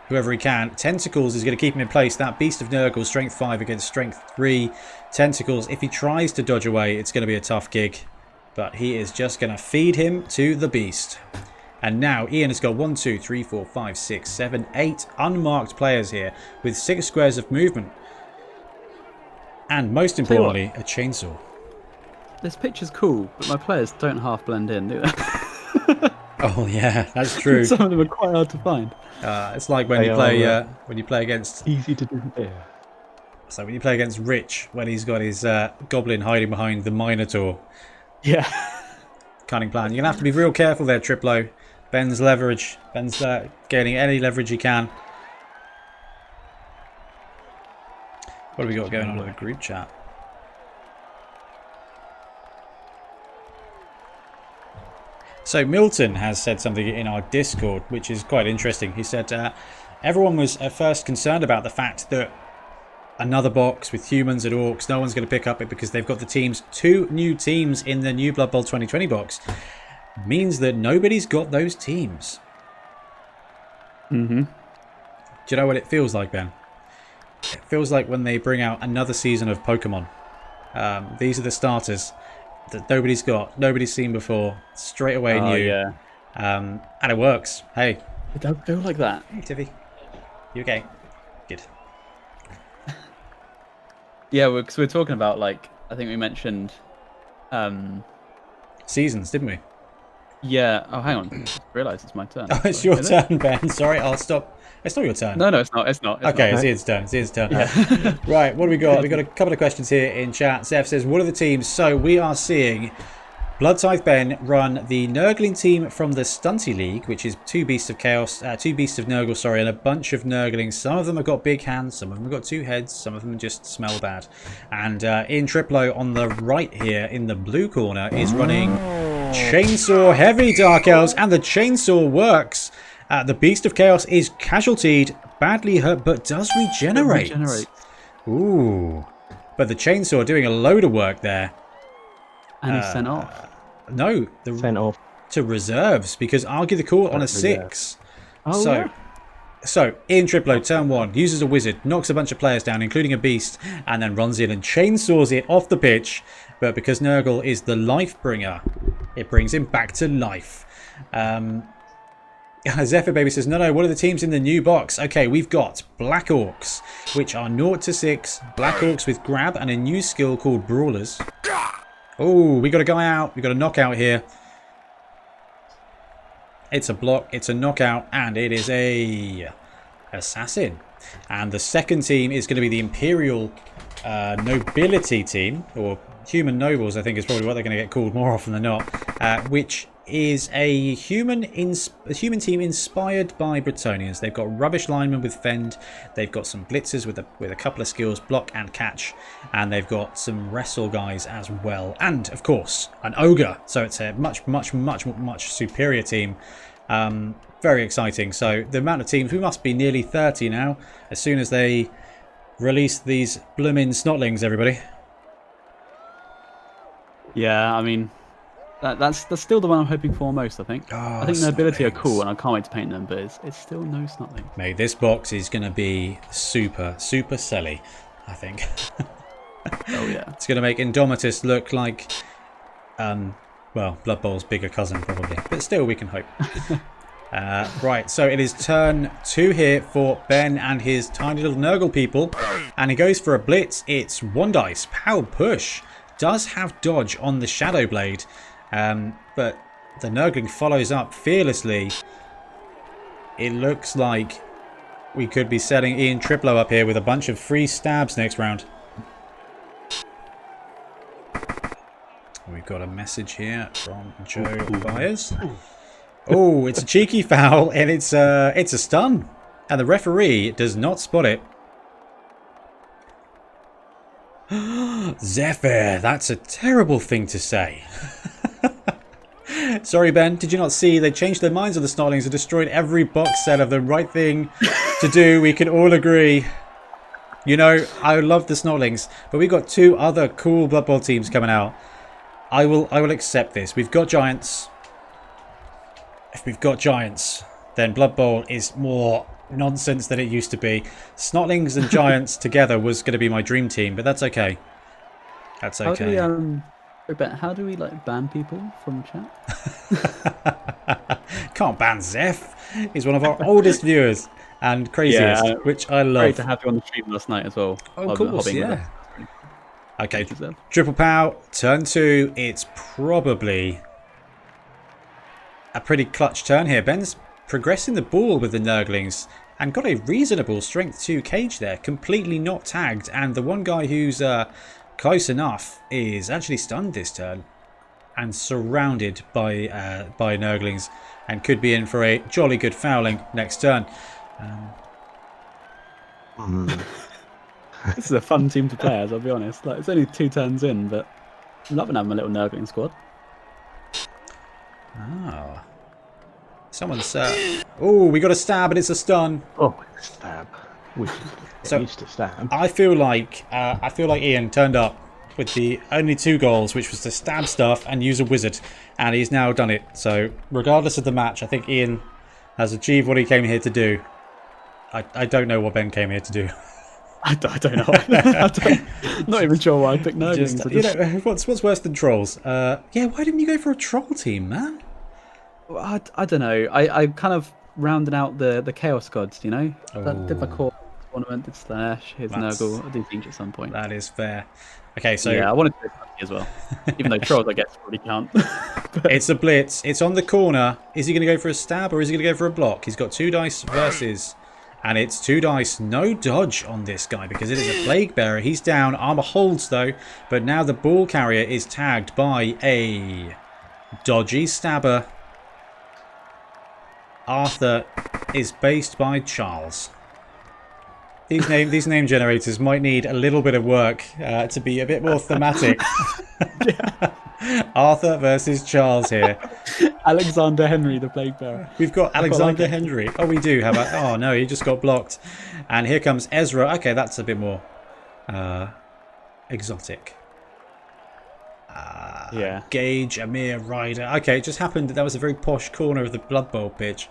whoever he can. Tentacles is going to keep him in place. That Beast of Nurgle, strength 5 against strength 3. Tentacles, if he tries to dodge away, it's going to be a tough gig. But he is just going to feed him to the Beast. And now Ian has got 1, 2, 3, 4, 5, 6, 7, 8 unmarked players here with 6 squares of movement. And most importantly, a chainsaw. This picture's cool, but my players don't half blend in, do they? Oh yeah, that's true. Some of them are quite hard to find. It's like when you play against easy to disappear. So when you play against Rich, when he's got his goblin hiding behind the Minotaur. Yeah. Cunning plan. You're gonna have to be real careful there, Triplo. Ben's leverage. Ben's gaining any leverage he can. What have we got going on in the group chat? So Milton has said something in our Discord, which is quite interesting. He said everyone was at first concerned about the fact that another box with humans and orcs. No one's going to pick up it because they've got the teams. 2 new teams in the new Blood Bowl 2020 box. Means that nobody's got those teams. Mm-hmm. Do you know what it feels like, Ben? It feels like when they bring out another season of Pokemon. These are the starters that nobody's got, nobody's seen before. Straight away new. Yeah. And it works. Hey. It does feel like that. Hey, Tiffy. You okay? Good. Yeah, because we're talking about, like, I think we mentioned... Seasons, didn't we? Yeah. Oh, hang on. I just realised it's my turn. Oh, it's your turn, Ben. Sorry, I'll stop. It's not your turn. No, it's not. It's not. Okay, not. it's Ian's turn. Yeah. Right, what do we got? We've got a couple of questions here in chat. Zeph says, what are the teams? So we are seeing Blood Scythe Ben run the Nurgling team from the Stunty League, which is 2 Beasts of Chaos, 2 Beasts of Nurgle, sorry, and a bunch of Nurglings. Some of them have got big hands, some of them have got 2 heads, some of them just smell bad. And in Triplo on the right here, in the blue corner, is running Chainsaw Heavy Dark Elves, and the Chainsaw works. The Beast of Chaos is casualtied, badly hurt, but does regenerate. Ooh. But the Chainsaw doing a load of work there. And he's sent off. No, Sent off to reserves, because argue the call on a 6. Oh, yeah. So in Triplo, turn 1, uses a wizard, knocks a bunch of players down, including a beast, and then runs in and chainsaws it off the pitch. But because Nurgle is the life bringer, it brings him back to life. Zephyr Baby says, no, what are the teams in the new box? Okay, we've got Black Orcs, which are 0 to 6. Black Orcs with grab and a new skill called Brawlers. Oh, we got a guy out. We got a knockout here. It's a block. It's a knockout. And it is a assassin. And the second team is going to be the Imperial nobility team. Or human nobles, I think is probably what they're going to get called more often than not. Which is a human team inspired by Bretonnians. They've got rubbish linemen with fend. They've got some blitzers with a couple of skills, block and catch, and they've got some wrestle guys as well, and of course an ogre. So it's a much superior team. Very exciting. So the amount of teams, we must be nearly 30 now. As soon as they release these bloomin' snotlings, everybody. Yeah, I mean. That's still the one I'm hoping for most, I think. Oh, I think nobility are cool, and I can't wait to paint them, but it's still no snotling. Mate, this box is going to be super selly, I think. Oh, yeah. It's going to make Indomitus look like, well, Blood Bowl's bigger cousin, probably. But still, we can hope. Right, so it is turn 2 here for Ben and his tiny little Nurgle people. And he goes for a blitz. It's 1 dice. Power push. Does have dodge on the Shadow Blade. But the Nurgling follows up fearlessly. It looks like we could be setting Ian Triplo up here with a bunch of free stabs next round. We've got a message here from Joe Byers. Oh, it's a cheeky foul, and it's a stun. And the referee does not spot it. Zephyr, that's a terrible thing to say. Sorry, Ben, did you not see they changed their minds on the Snotlings and destroyed every box set of the right thing to do? We can all agree. You know, I love the Snotlings, but we've got 2 other cool Blood Bowl teams coming out. I will accept this. We've got Giants. If we've got Giants, then Blood Bowl is more nonsense than it used to be. Snotlings and Giants together was going to be my dream team, but that's okay. That's okay. How do we like ban people from chat? Can't ban Zeph. He's one of our oldest viewers and craziest, which I love. Great to have you on the stream last night as well. Oh, of course, yeah. Okay, Thank you, triple pow, turn 2. It's probably a pretty clutch turn here. Ben's progressing the ball with the Nurglings and got a reasonable strength 2 cage there, completely not tagged, and the one guy who's close enough is actually stunned this turn and surrounded by Nurglings and could be in for a jolly good fouling next turn. This is a fun team to play as, I'll be honest. Like, it's only 2 turns in, but I'm loving having a little Nurgling squad. Someone's... oh, we got a stab and it's a stun. Oh, stab. We So- used to stab. I feel like Ian turned up with the only 2 goals, which was to stab stuff and use a wizard, and he's now done it. So regardless of the match, I think Ian has achieved what he came here to do. I don't know what Ben came here to do. I don't know. Not even sure why I picked Nurglings. What's worse than trolls? Why didn't you go for a troll team, man? I don't know. I kind of rounding out the Chaos Gods, you know? Did my core tournament, did Slash, here's Nurgle. I do think at some point. That is fair. Okay, so yeah, I wanted to do Puppy as well. Even though trolls, I guess, probably count. it's a blitz. It's on the corner. Is he going to go for a stab or is he going to go for a block? He's got 2 dice versus, and it's 2 dice. No dodge on this guy because it is a Plague Bearer. He's down. Armor holds though, but now the ball carrier is tagged by a dodgy stabber. Arthur is based by Charles. These name generators might need a little bit of work to be a bit more thematic. Arthur versus Charles here. Alexander Henry, the Plague Bearer. We've got Alexander Henry. Oh, we do. How about? Oh no, he just got blocked. And here comes Ezra. Okay, that's a bit more exotic. Gage, Amir, Ryder. Okay, it just happened that was a very posh corner of the Blood Bowl pitch.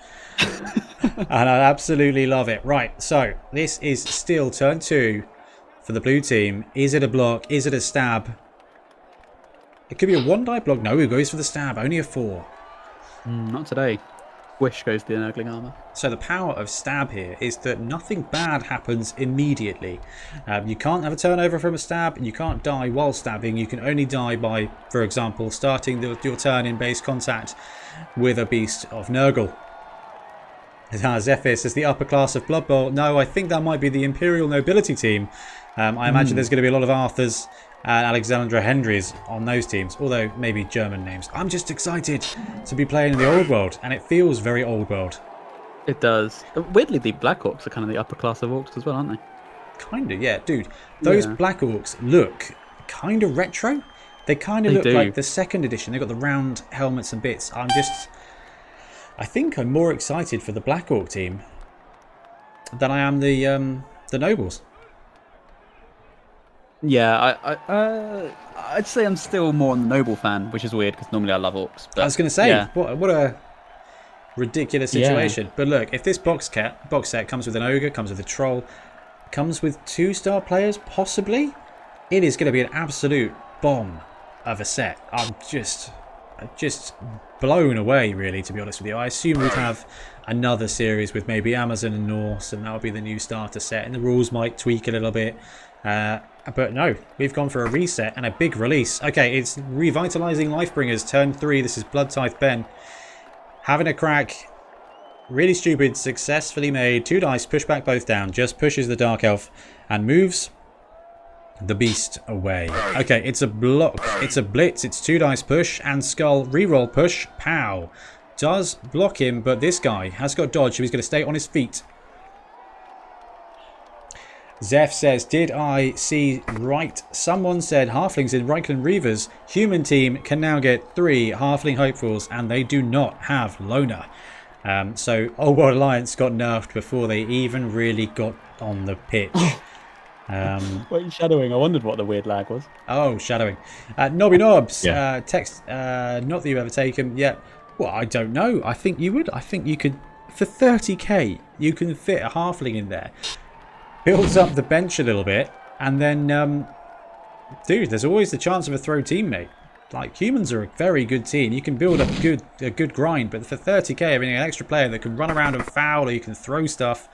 And I absolutely love it. Right, so this is still turn 2 for the blue team. Is it a block? Is it a stab? It could be a 1-die block. No, he goes for the stab. Only a 4. Not today. Wish goes to the Nurgling armor. So the power of stab here is that nothing bad happens immediately. You can't have a turnover from a stab, and you can't die while stabbing. You can only die by, for example, starting your turn in base contact with a beast of Nurgle. Zephyr says the upper class of Blood Bowl. No, I think that might be the Imperial nobility team. I imagine there's going to be a lot of Arthurs and Alexandra Henrys on those teams, although maybe German names. I'm just excited to be playing in the old world, and it feels very old world. It does. Weirdly, the Black Orcs are kind of the upper class of Orcs as well, aren't they? Kind of, yeah. Dude, those Black Orcs look kind of retro. They kind of look like the 2nd edition. They've got the round helmets and bits. I think I'm more excited for the Black Orc team than I am the Nobles. Yeah, I'd say I'm still more on the Noble fan, which is weird because normally I love Orcs. But I was going to say, what a ridiculous situation. But look, if this box set comes with an Ogre, comes with a Troll, comes with 2-star players, possibly, it is going to be an absolute bomb of a set. I'm just blown away, really, to be honest with you. I assume we'd have another series with maybe Amazon and Norse, and that would be the new starter set, and the rules might tweak a little bit. But no, we've gone for a reset and a big release. Okay, it's Revitalizing Lifebringers, turn 3. This is Blood Tithe Ben. Having a crack. Really stupid, successfully made. 2 dice, push back both down. Just pushes the Dark Elf and moves the beast away. Okay, it's a block. It's a blitz. It's 2 dice push and skull. Reroll push. Pow. Does block him, but this guy has got dodge, so he's going to stay on his feet. Zeph says, did I see right? Someone said halflings in Reichland Reavers. Human team can now get 3 halfling hopefuls, and they do not have Loner. So Old World Alliance got nerfed before they even really got on the pitch. Wait, shadowing. I wondered what the weird lag was. Oh, shadowing. Nobby Knobs, text, not that you ever taken yet. Well, I don't know. I think you would. I think you could, for 30k, you can fit a halfling in there. Builds up the bench a little bit, and then, dude, there's always the chance of a throw teammate. Like, humans are a very good team. You can build up a good grind, but for 30k, having an extra player that can run around and foul, or you can throw stuff,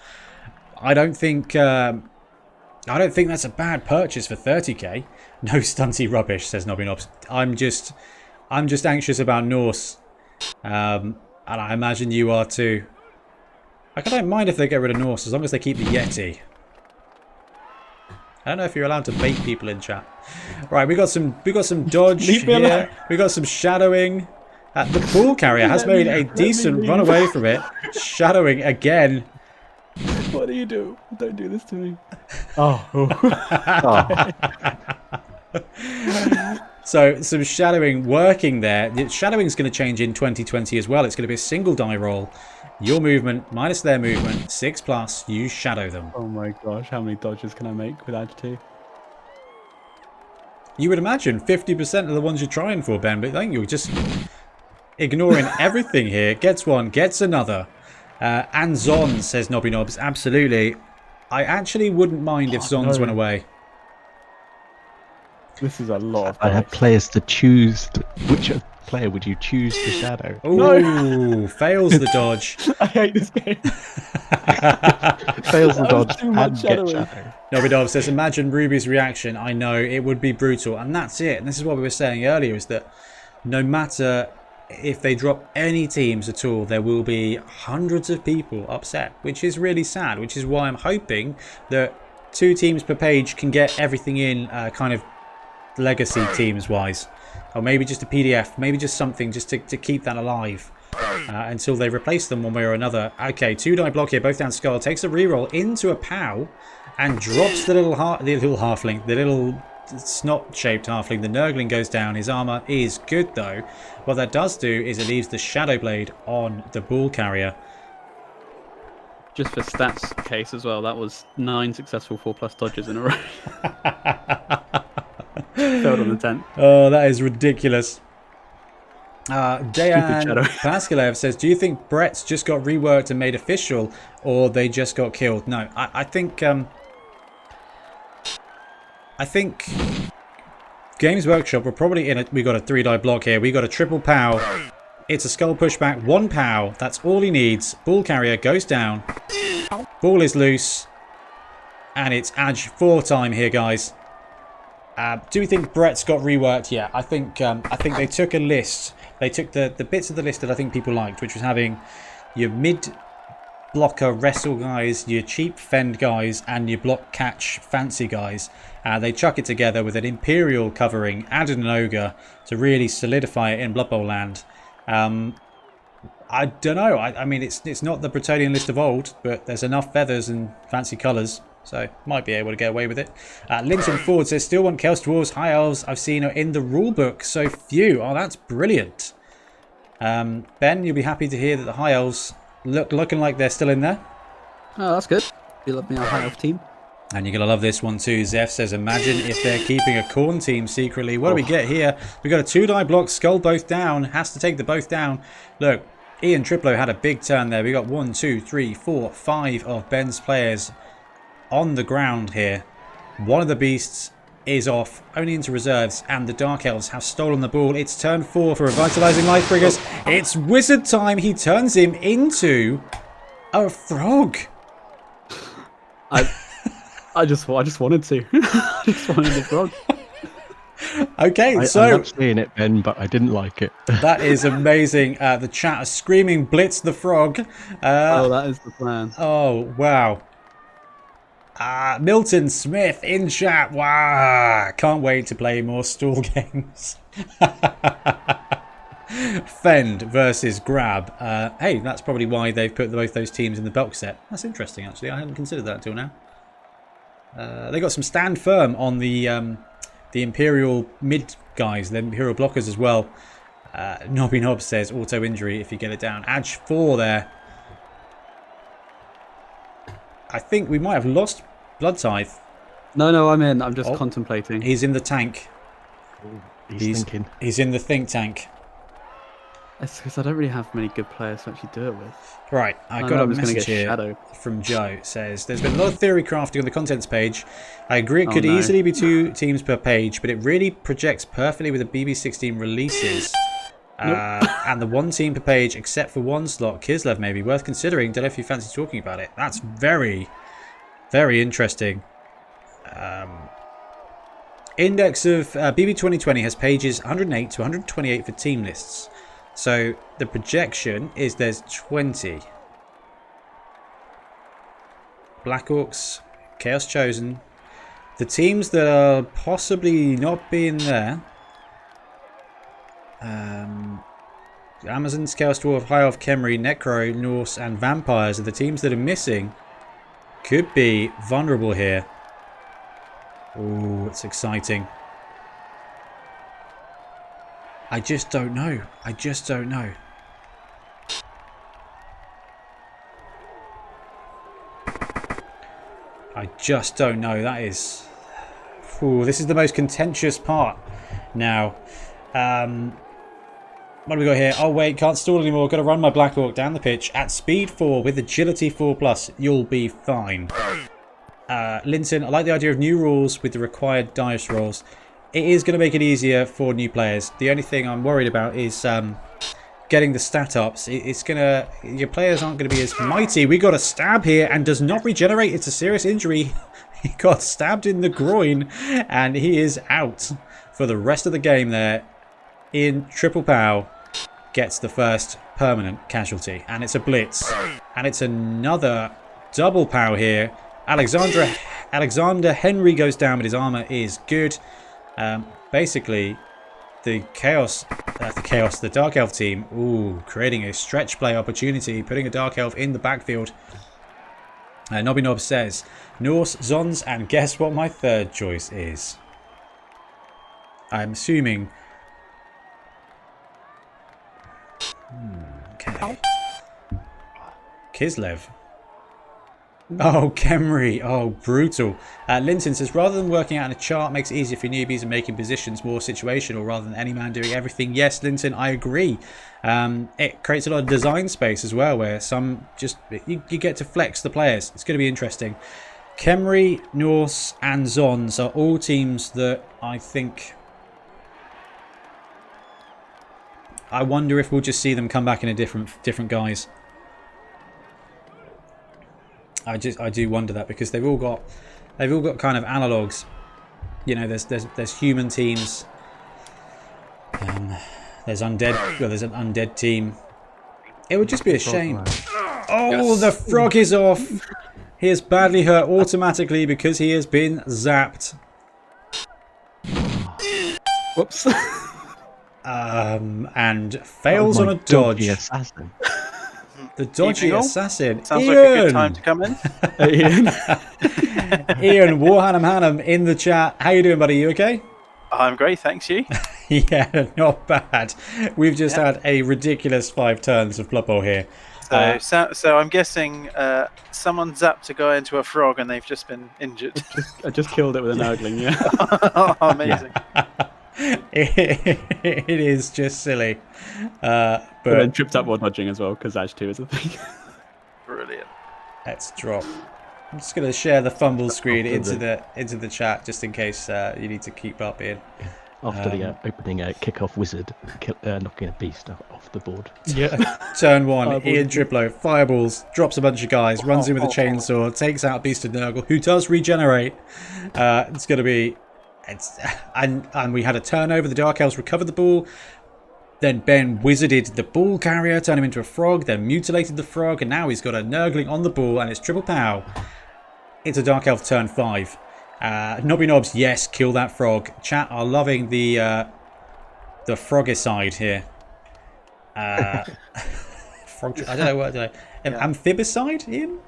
I don't think that's a bad purchase for 30k. No stunty rubbish, says Nobby Knobs. I'm just anxious about Norse, and I imagine you are too. I don't mind if they get rid of Norse as long as they keep the Yeti. I don't know if you're allowed to bait people in chat. Right, we got some dodge here. We got some shadowing. The ball carrier has made a decent run away from it. Shadowing again. What do you do? Don't do this to me. So some shadowing working there. Shadowing is going to change in 2020 as well. It's going to be a single die roll Your movement minus their movement, 6+, you shadow them. Oh my gosh, how many dodges can I make with Edge 2? You would imagine 50% of the ones you're trying for, Ben, but I think you're just ignoring everything here. Gets one, gets another. And Zon, says Nobby Knobs, absolutely. I actually wouldn't mind if Zons went away. This is a lot of I had dodge. players to choose. Which player would you choose to shadow? Ooh, fails the dodge. I hate this game. Fails the That was dodge too much and get shadowing. shadow. Nobby Knobs says, imagine Ruby's reaction. I know, it would be brutal. And that's it. And this is what we were saying earlier, is that no matter if they drop any teams at all, there will be hundreds of people upset, which is really sad, which is why I'm hoping that 2 teams per page can get everything in kind of legacy teams wise, or maybe just a PDF, maybe just something just to keep that alive until they replace them one way or another. Okay, 2-die block here, both down skull, takes a reroll into a POW and drops the little halfling, the little snot shaped halfling. The Nurgling goes down. His armor is good though. What that does do is it leaves the Shadow Blade on the ball carrier. Just for stats case as well, that was 9 successful 4+ dodges in a row. Failed on the 10th. Oh, that is ridiculous. Dayan shadow. Paskalev says, do you think Brett's just got reworked and made official, or they just got killed? No, I think Games Workshop were probably in it. We got a 3-die block here. We got a triple POW. It's a skull pushback, 1 POW. That's all he needs. Ball carrier goes down. Ball is loose. And it's Edge 4 time here, guys. Do we think Brett's got reworked? Yeah, I think they took a list. They took the bits of the list that I think people liked, which was having your mid blocker wrestle guys, your cheap fend guys, and your block catch fancy guys. They chuck it together with an Imperial covering, added an ogre to really solidify it in Blood Bowl land. I don't know. I mean, it's not the Bretonian list of old, but there's enough feathers and fancy colours, so might be able to get away with it. Linton Ford says, still want Chaos Dwarves, High Elves. I've seen are in the rulebook, so few. Oh, that's brilliant. Ben, you'll be happy to hear that the High Elves looking like they're still in there. Oh, that's good. You love me our high elf team. And you're going to love this one too. Zeph says, imagine if they're keeping a Khorne team secretly. What do we get here? We got a 2-die block, skull both down. Has to take the both down. Look, Ian Triplo had a big turn there. We got 1, 2, 3, 4, 5 of Ben's players on the ground here. One of the beasts is off, only into reserves, and the Dark Elves have stolen the ball. It's turn 4 for Revitalizing Lifebringers. It's wizard time. He turns him into a frog. I just wanted to. I just wanted the frog. Okay, I'm so not saying it, Ben, but I didn't like it. that is amazing. The chat are screaming, "Blitz the frog!" Oh, that is the plan. Oh wow. Milton Smith in chat. Wow, can't wait to play more stall games. Fend versus Grab. Hey, that's probably why they've put both those teams in the bulk set. That's interesting, actually. I hadn't considered that until now. They got some stand firm on the Imperial mid guys, the Imperial blockers as well. Nobby Knob says auto injury if you get it down. Edge 4 there. I think we might have lost Blood Tithe. No, I'm in. I'm just contemplating. He's in the tank. He's thinking. He's in the think tank. It's because I don't really have many good players to actually do it with. Right, I got a message here shadowed. from Joe. It says, there's been a lot of theory crafting on the contents page. I agree it could no. easily be 2 teams per page, but it really projects perfectly with the BB16 releases. And the 1 team per page, except for 1 slot, Kislev maybe, worth considering. Don't know if you fancy talking about it. That's very, very interesting. Index of BB 2020 has pages 108 to 128 for team lists. So the projection is there's 20. Black Orcs, Chaos Chosen. The teams that are possibly not being there. Amazons, Chaos Dwarf, High Elf, Khemri, Necro, Norse and Vampires are the teams that are missing. Could be vulnerable here. Oh, it's exciting. I just don't know. I just don't know. I just don't know. That is... Ooh, this is the most contentious part now. What do we got here? Oh, wait, can't stall anymore. Got to run my Black Orc down the pitch at speed 4 with agility 4+. You'll be fine. Linton, I like the idea of new rules with the required dice rolls. It is going to make it easier for new players. The only thing I'm worried about is getting the stat ups. It's going to... Your players aren't going to be as mighty. We got a stab here and does not regenerate. It's a serious injury. He got stabbed in the groin and he is out for the rest of the game there. In triple pow gets the first permanent casualty. And it's a blitz. And it's another double pow here. Alexander Henry goes down, but his armor is good. Basically, the Dark Elf team, creating a stretch play opportunity, putting a Dark Elf in the backfield. Nobby Nob says, Norse, Zons, and guess what my third choice is? I'm assuming... Okay. Kislev. Oh, Kemri. Oh, brutal. Linton says, rather than working out in a chart makes it easier for newbies and making positions more situational rather than any man doing everything. Yes, Linton, I agree. It creates a lot of design space as well, where some just you get to flex the players. It's going to be interesting. Kemri, Norse, and Zons are all teams that I think... I wonder if we'll just see them come back in a different guise. I do wonder that, because they've all got kind of analogues. You know, there's human teams. There's undead. Well, there's an undead team. It would just be a shame. Oh, the frog is off. He is badly hurt automatically because he has been zapped. Whoops. And fails on a dodge. Assassin. The dodgy Evening all. assassin. Sounds Ian. like a good time to come in. Ian Warhanam Hannam in the chat. How you doing, buddy? You okay? I'm great, thanks. You? Yeah, not bad. We've just had a ridiculous 5 turns of Blood Bowl here. So I'm guessing someone zapped a guy into a frog and they've just been injured. I just killed it with an Nurgling, yeah. Amazing. It is just silly. But then tripped up while dodging as well, because Aj 2 is a thing. Brilliant. Let's drop. I'm just going to share the fumble screen into the chat, just in case you need to keep up, Ian. After the opening kickoff wizard knocking a beast off the board. Yeah. Turn 1, Ian Triplo, fireballs, drops a bunch of guys, runs in with a chainsaw, takes out Beast of Nurgle, who does regenerate. It's going to be... And we had a turnover. The Dark Elves recovered the ball. Then Ben wizarded the ball carrier, turned him into a frog, then mutilated the frog, and now he's got a Nurgling on the ball, and it's triple pow. It's a Dark Elf turn 5. Nobby Nobs, yes, kill that frog. Chat are loving the frogicide here. Frog, I don't know what. Amphibicide, Ian?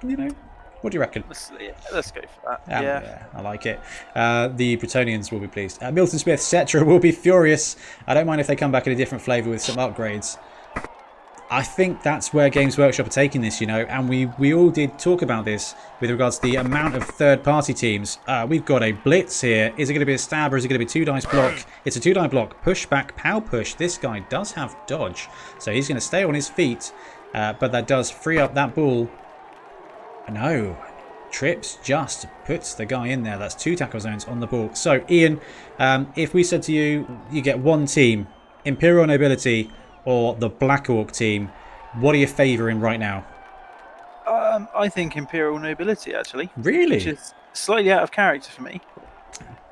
You know? What do you reckon? Let's go for that. Yeah. I like it. The Bretonians will be pleased. Milton Smith, Cetra will be furious. I don't mind if they come back in a different flavour with some upgrades. I think that's where Games Workshop are taking this, you know, and we all did talk about this with regards to the amount of third-party teams. We've got a blitz here. Is it going to be a stab or is it going to be a 2-dice block? It's a 2-die block. Push back, pow push. This guy does have dodge, so he's going to stay on his feet, but that does free up that ball. No, Trips just puts the guy in there. That's 2 tackle zones on the ball. So, Ian, if we said to you, you get one team, Imperial Nobility or the Black Orc team, what are you favouring right now? I think Imperial Nobility, actually. Really? Which is slightly out of character for me.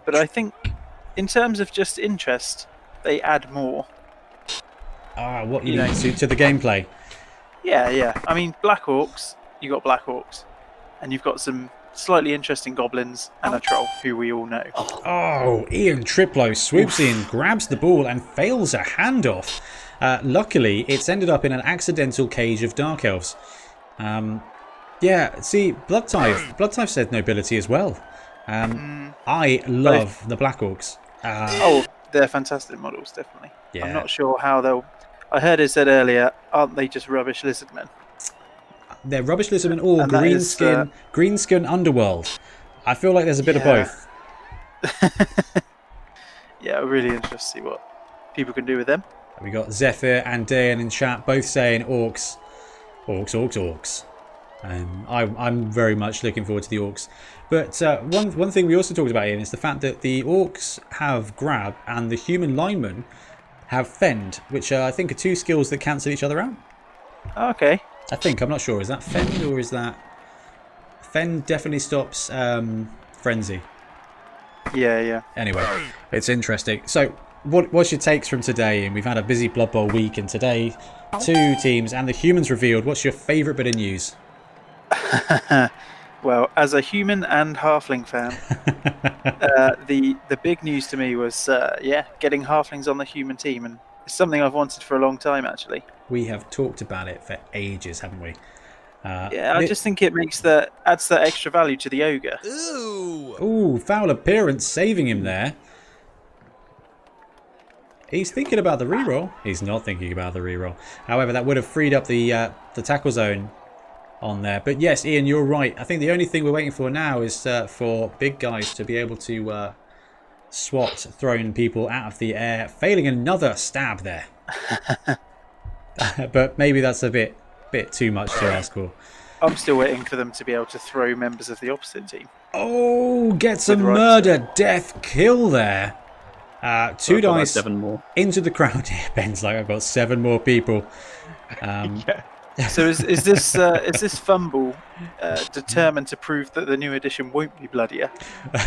But I think, in terms of just interest, they add more. What you need to the gameplay. Yeah. I mean, Black Orcs, you got Black Orcs. And you've got some slightly interesting goblins and a troll, who we all know. Oh, Ian Triplo swoops in, grabs the ball and fails a handoff. Luckily, it's ended up in an accidental cage of Dark Elves. Yeah, see, Bloodtithe said nobility as well. I love the Black Orcs. They're fantastic models, definitely. Yeah. I'm not sure how they'll... I heard it said earlier, aren't they just rubbish lizard men? they're rubbish lizardmen or And that green is, skin underworld. I feel like there's a bit of Yeah. both. Yeah, really interested to see what people can do with them. We got Zephyr and Dayan in chat both saying orcs. Orcs. I'm very much looking forward to the orcs. But one thing we also talked about, Ian, is the fact that the orcs have grab and the human linemen have fend, which I think are two skills that cancel each other out. Okay. I think, I'm not sure. Is that fend or is that... Fend definitely stops frenzy. Yeah. Anyway, it's interesting. So, what's your takes from today? And we've had a busy Blood Bowl week, and today, 2 teams and the humans revealed. What's your favourite bit of news? Well, as a human and halfling fan, the big news to me was getting halflings on the human team, and it's something I've wanted for a long time actually. We have talked about it for ages, haven't we? I just think it adds that extra value to the ogre. Ooh, foul appearance, saving him there. He's thinking about the reroll. He's not thinking about the reroll. However, that would have freed up the tackle zone on there. But yes, Ian, you're right. I think the only thing we're waiting for now is for big guys to be able to swat throwing people out of the air, failing another stab there. But maybe that's a bit too much to ask for. I'm still waiting for them to be able to throw members of the opposite team. Oh, gets a murder, death, kill there. 2 dice 7 more. into the crowd. Ben's like, I've got 7 more people. Yeah. So is this fumble determined to prove that the new edition won't be bloodier? I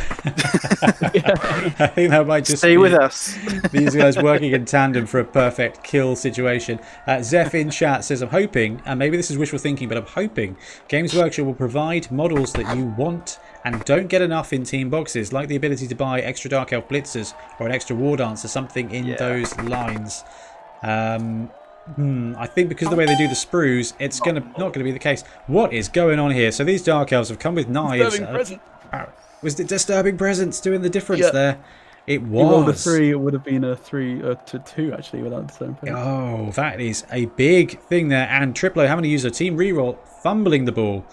think that might just Stay with us. These guys working in tandem for a perfect kill situation. Zeph in chat says, I'm hoping, and maybe this is wishful thinking, but I'm hoping Games Workshop will provide models that you want and don't get enough in team boxes, like the ability to buy extra Dark Elf Blitzers or an extra War Dancer, something in those lines. I think because of the way they do the sprues, it's not going to be the case. What is going on here? So these Dark Elves have come with knives. Was it disturbing presence doing the difference there? It was. You rolled a 3, it would have been a 3 to 2 actually without disturbing presence. Oh, that is a big thing there. And Triplo having to use a team reroll, fumbling the ball.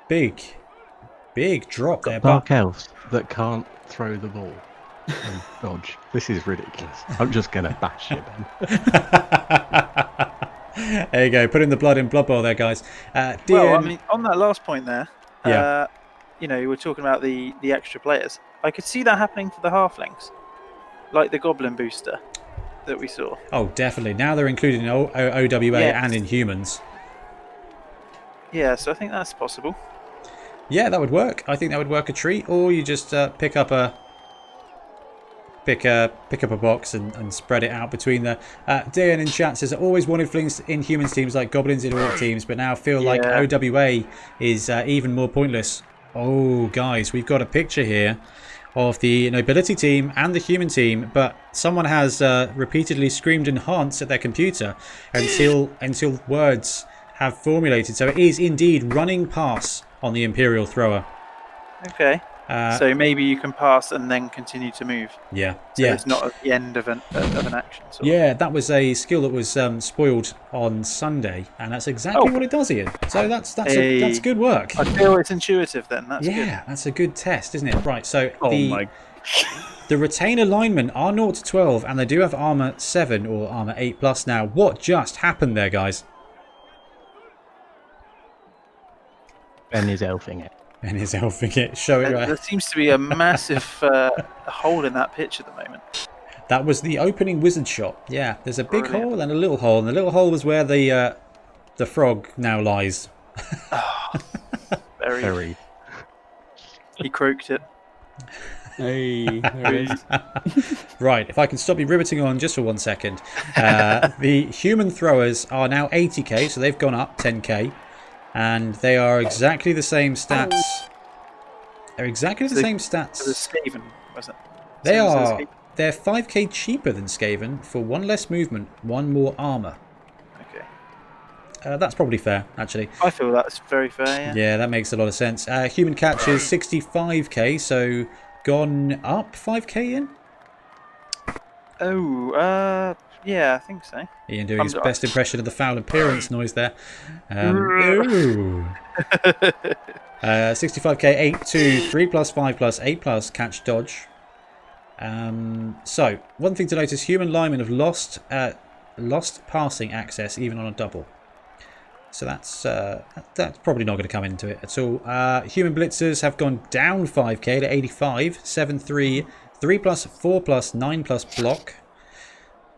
Big drop there. Dark Elves that can't throw the ball. Oh, dodge. This is ridiculous. I'm just going to bash it, Ben. There you go. Putting the blood in Blood Bowl there, guys. Well, I mean, on that last point there, you were talking about the extra players. I could see that happening for the halflings, like the goblin booster that we saw. Oh, definitely. Now they're included in OWA and in humans. Yeah, so I think that's possible. Yeah, that would work. I think that would work a treat. Or you just pick up a box and spread it out between the... Dayan in chat says, I always wanted flings in humans teams like goblins in orc teams, but now feel like OWA is even more pointless. Oh, guys, we've got a picture here of the nobility team and the human team, but someone has repeatedly screamed enhance at their computer until words have formulated. So it is indeed running pass on the Imperial thrower. Okay. So maybe you can pass and then continue to move. Yeah. So it's not at the end of an action. Sort of. Yeah, that was a skill that was spoiled on Sunday, and that's exactly what it does, Ian. So that's good work. I feel it's intuitive then. That's good. That's a good test, isn't it? Right. So the retainer linemen are 0 to 12, and they do have armor 7 or armor 8 plus now. What just happened there, guys? Ben is elfing it. And his elfing it. Show it right. There seems to be a massive hole in that pitch at the moment. That was the opening wizard shot. Yeah, there's a big hole and a little hole, and the little hole was where the frog now lies. Very. He croaked it. Hey, there it is. Right, if I can stop you riveting on just for 1 second. The human throwers are now 80k, so they've gone up 10k. And they are exactly the same stats. They're exactly the same stats. The Skaven, was it? They're 5k cheaper than Skaven for 1 less movement, 1 more armor. Okay. That's probably fair, actually. I feel that's very fair, yeah. Yeah, that makes a lot of sense. Human catches 65k, so gone up 5k in? Oh, Yeah, I think so. Ian doing his best impression of the foul appearance noise there. Ooh. 65k, 8, 2, 3 plus, 5 plus, 8 plus, catch, dodge. So, one thing to notice, human linemen have lost passing access even on a double. So that's probably not going to come into it at all. Human blitzers have gone down 5k to 85, 7, 3, 3 plus, 4 plus, 9 plus block.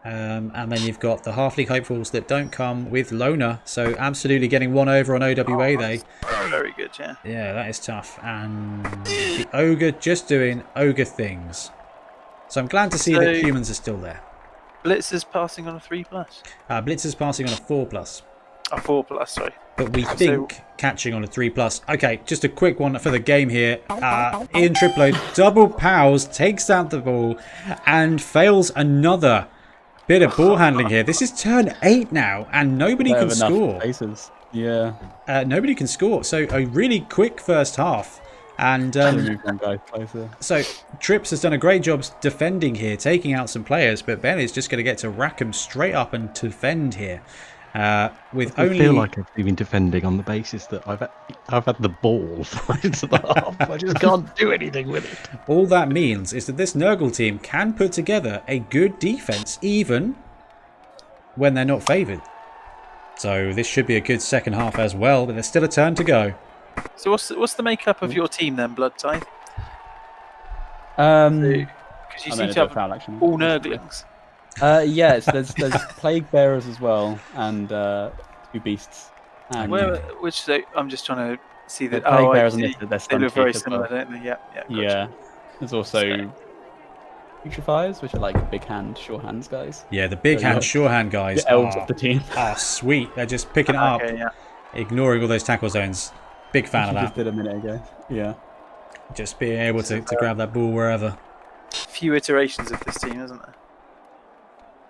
And then you've got the half-league hopefuls that don't come with loner. So absolutely getting one over on OWA they. Very good, yeah. Yeah, that is tough. And the ogre just doing ogre things. So I'm glad to see that humans are still there. Blitzers passing on a 3 plus. Blitzers passing on a 4 plus. A 4 plus, sorry. But we think catching on a 3 plus. Okay, just a quick one for the game here. Ian Triplo double pows, takes out the ball, and fails another bit of ball handling here. This is turn 8 now, and nobody can score. Faces. Yeah. Nobody can score. So a really quick first half. And so Trips has done a great job defending here, taking out some players, but Ben is just going to get to rack him straight up and defend here. I feel like I've been defending on the basis that I've had the ball for into the half. I just can't do anything with it. All that means is that this Nurgle team can put together a good defense even when they're not favoured. So this should be a good second half as well, but there's still a turn to go. So what's the makeup of your team then, Blood Tithe? Because you seem to have all Nurglings. Yeah, so there's Plague Bearers as well, and 2 Beasts. And I'm just trying to see that. Plague Bearers and they look very similar, don't they? Yeah, gotcha. Yeah. There's also Putrefiers, which are like big hand, sure hands guys. Yeah, the big hand, sure hand guys. The elves of the team. Sweet. They're just picking it up, ignoring all those tackle zones. Big fan of that. Just did a minute ago. Yeah. Just being able to grab that ball wherever. Few iterations of this team, isn't there?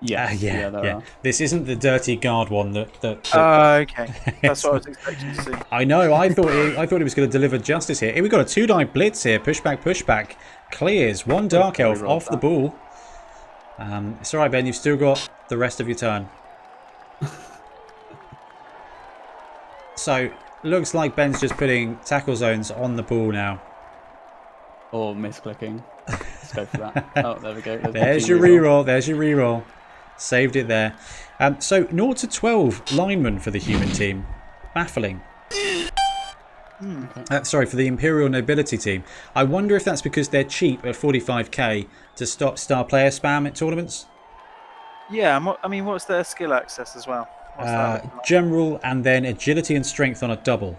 Yeah. This isn't the dirty guard one that okay. That's what I was expecting to see. I know. I thought he was going to deliver justice here. We got a 2-die blitz here. Pushback. Clears. One dark elf off the ball. It's all right, Ben. You've still got the rest of your turn. So looks like Ben's just putting tackle zones on the ball now. Or misclicking. Let's go for that. Oh, there we go. There's your reroll. Saved it there. So 0 to 12 linemen for the human team. Baffling. Sorry, for the Imperial nobility team. I wonder if that's because they're cheap at 45k to stop star player spam at tournaments. Yeah, what's their skill access as well? General and then agility and strength on a double.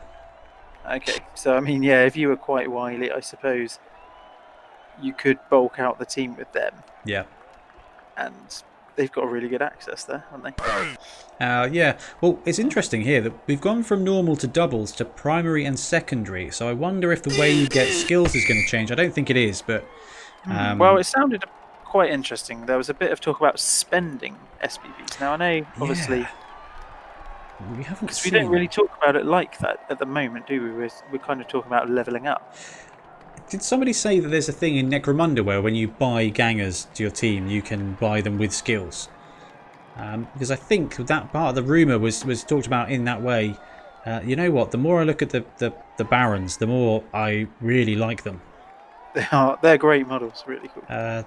Okay, so if you were quite wily, I suppose you could bulk out the team with them. Yeah. And they've got a really good access there, haven't they? Yeah. Well, it's interesting here that we've gone from normal to doubles to primary and secondary. So I wonder if the way you get skills is going to change. I don't think it is, but... Well, it sounded quite interesting. There was a bit of talk about spending SPVs. Now, I know, obviously... We haven't because we don't really talk about it like that at the moment, do we? We're kind of talking about levelling up. Did somebody say that there's a thing in Necromunda where when you buy gangers to your team, you can buy them with skills? Because I think that part of the rumour was talked about in that way. You know what? The more I look at the Barons, the more I really like them. They're great models, really cool. Yeah,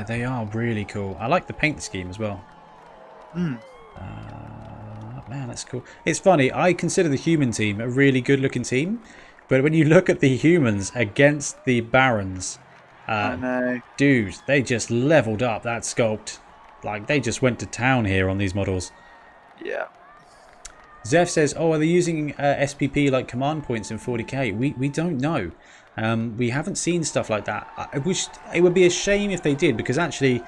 they are really cool. I like the paint scheme as well. Man, that's cool. It's funny, I consider the human team a really good looking team, but when you look at the humans against the Barons, dude, they just leveled up that sculpt. Like, they just went to town here on these models. Yeah. Zeph says, are they using SPP like command points in 40k? We don't know. We haven't seen stuff like that. I wish it would be a shame if they did, because actually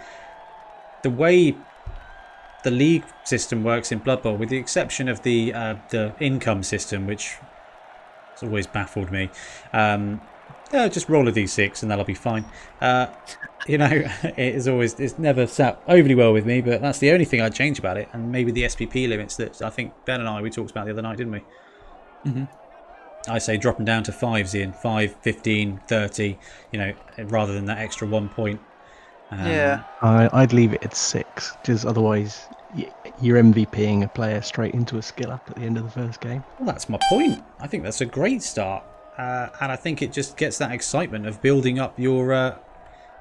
the way the league system works in Blood Bowl, with the exception of the income system, which has always baffled me. Just roll a d6 and that'll be fine. It's never sat overly well with me, but that's the only thing I'd change about it. And maybe the SPP limits that I think Ben and we talked about the other night, didn't we? Mm-hmm. I say drop them down to 5s, Ian. 5, 15, 30, rather than that extra 1 point. Yeah. I'd leave it at 6, because otherwise you're MVPing a player straight into a skill up at the end of the first game. Well, that's my point. I think that's a great start, and I think it just gets that excitement of building up your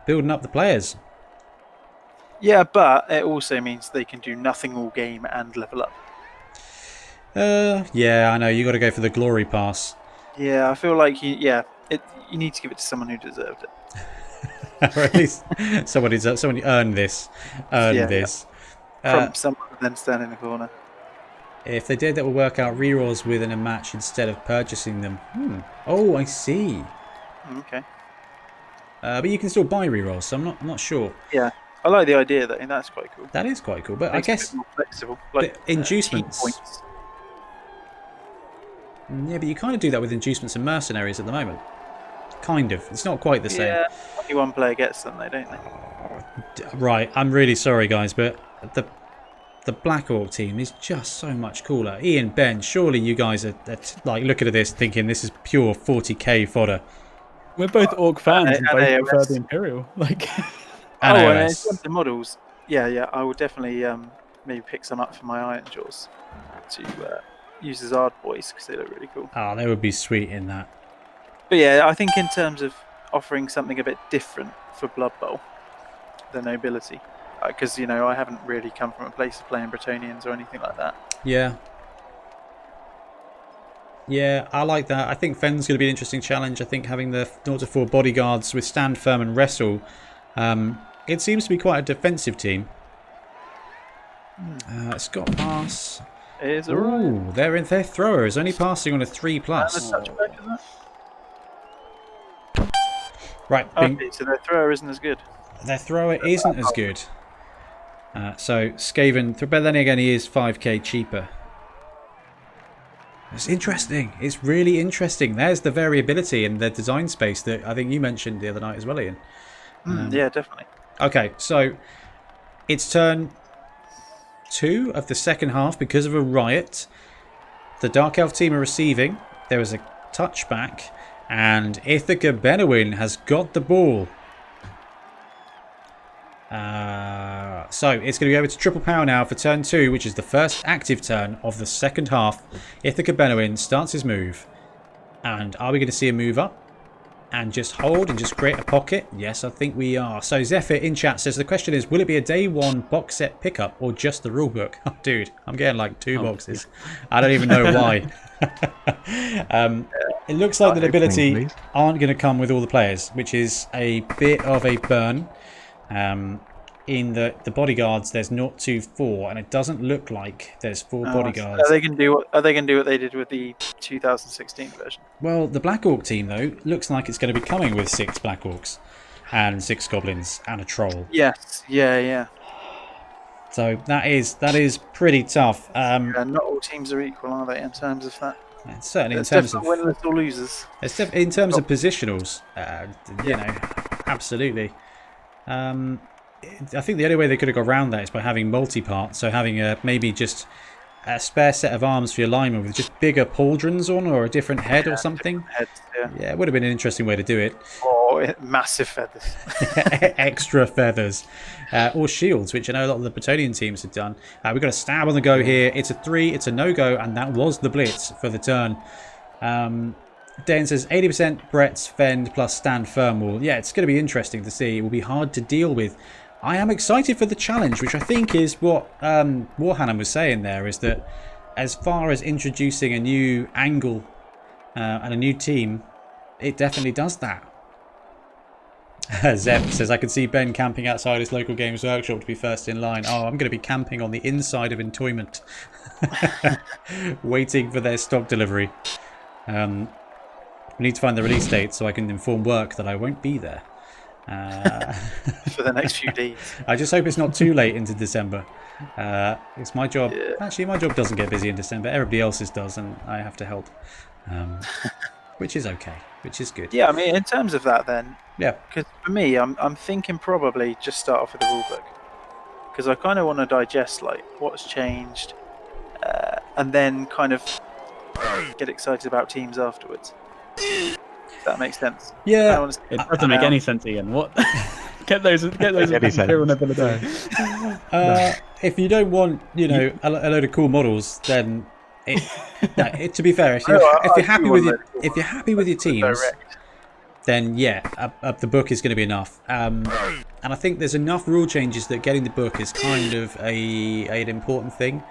building up the players. Yeah, but it also means they can do nothing all game and level up. Yeah, I know you got to go for the glory pass, Yeah, I feel like you need to give it to someone who deserved it. or at least somebody earned this, Yeah. this. From someone and then stand in the corner. If they did, that will work out rerolls within a match instead of purchasing them. Oh, I see. Okay. But you can still buy rerolls, so I'm not sure. Yeah, I like the idea that, and that's quite cool. That is quite cool, but Makes I it a guess bit more flexible, like inducements. team points. Yeah, but you kind of do that with inducements and mercenaries at the moment. Kind of. It's not quite the same. Yeah, only one player gets them, though, don't they? Right, I'm really sorry, guys, but the Black Orc team is just so much cooler. Ian, Ben, surely you guys are like looking at this thinking this is pure 40k fodder. We're both Orc fans and both AOS. prefer the Imperial. Like, And and in AOS. terms of models, yeah, I would definitely maybe pick some up for my Iron Jaws to use as Ard Boys because they look really cool. Oh, they would be sweet in that. But yeah, I think in terms of offering something a bit different for Blood Bowl, the nobility, because I haven't really come from a place of playing Bretonians or anything like that. Yeah. Yeah, I like that. I think Fenn's going to be an interesting challenge. I think having the 0-4 bodyguards with stand firm and wrestle, it seems to be quite a defensive team. Scott pass. It is alright. Ooh, their thrower is only passing on a 3+. Touchback, isn't it? Right, being, Okay, so their thrower isn't as good. their thrower isn't as good. So Skaven, but then again, he is 5k cheaper. It's interesting. It's really interesting. There's the variability in the design space that I think you mentioned the other night as well, Ian. Yeah, definitely. Okay, so it's turn 2 of the second half because of a riot. The Dark Elf team are receiving. There was a touchback, and Ithaca Benowin has got the ball. So it's going to go over to triple power now for turn 2, which is the first active turn of the second half. Ithaca Benowin starts his move. And are we going to see a move up? And just hold and just create a pocket? Yes, I think we are. So Zephyr in chat says the question is, will it be a day 1 box set pickup or just the rulebook? Oh, dude, I'm getting like 2 boxes. I don't even know why. It looks like the nobility aren't going to come with all the players, which is a bit of a burn. In the bodyguards, there's 0-4, and it doesn't look like there's 4 bodyguards. Are they going to do what they did with the 2016 version? Well, the Black Orc team though looks like it's going to be coming with 6 Black Orcs and 6 Goblins and a Troll. Yes, yeah. So that is pretty tough. Yeah, not all teams are equal, are they? In terms of that, Certainly there's in terms of winners or losers. in terms of positionals, you know, absolutely. I think the only way they could have got around that is by having multi-part, so having maybe just a spare set of arms for your lineman with just bigger pauldrons on or a different head or something. Heads, Yeah, it would have been an interesting way to do it. Or massive feathers. Extra feathers. Or shields, which I know a lot of the Bretonian teams have done. We've got a stab on the go here. It's a 3, it's a no-go, and that was the blitz for the turn. Dan says 80% Brett's fend plus stand firm wall. Yeah, it's going to be interesting to see. It will be hard to deal with. I am excited for the challenge, which I think is what Warhannon was saying there, is that as far as introducing a new angle and a new team, it definitely does that. Zep says, I could see Ben camping outside his local games workshop to be first in line. Oh, I'm going to be camping on the inside of Entoyment. Waiting for their stock delivery. We need to find the release date so I can inform work that I won't be there. For the next few days. I just hope it's not too late into December. It's my job. Yeah. Actually, my job doesn't get busy in December. Everybody else's does, and I have to help. Which is okay. Which is good. Yeah, I mean, in terms of that, then, Yeah. because for me, I'm thinking probably just start off with the rulebook, because I kind of want to digest like what's changed, and then kind of get excited about teams afterwards. If that makes sense. Yeah. I wanna see- it doesn't make any sense, Ian. What? Get those Imperial nobility. If you don't want, a load of cool models, then to be fair, if you're happy with your teams, Direct. then the book is going to be enough. And I think there's enough rule changes that getting the book is kind of an important thing.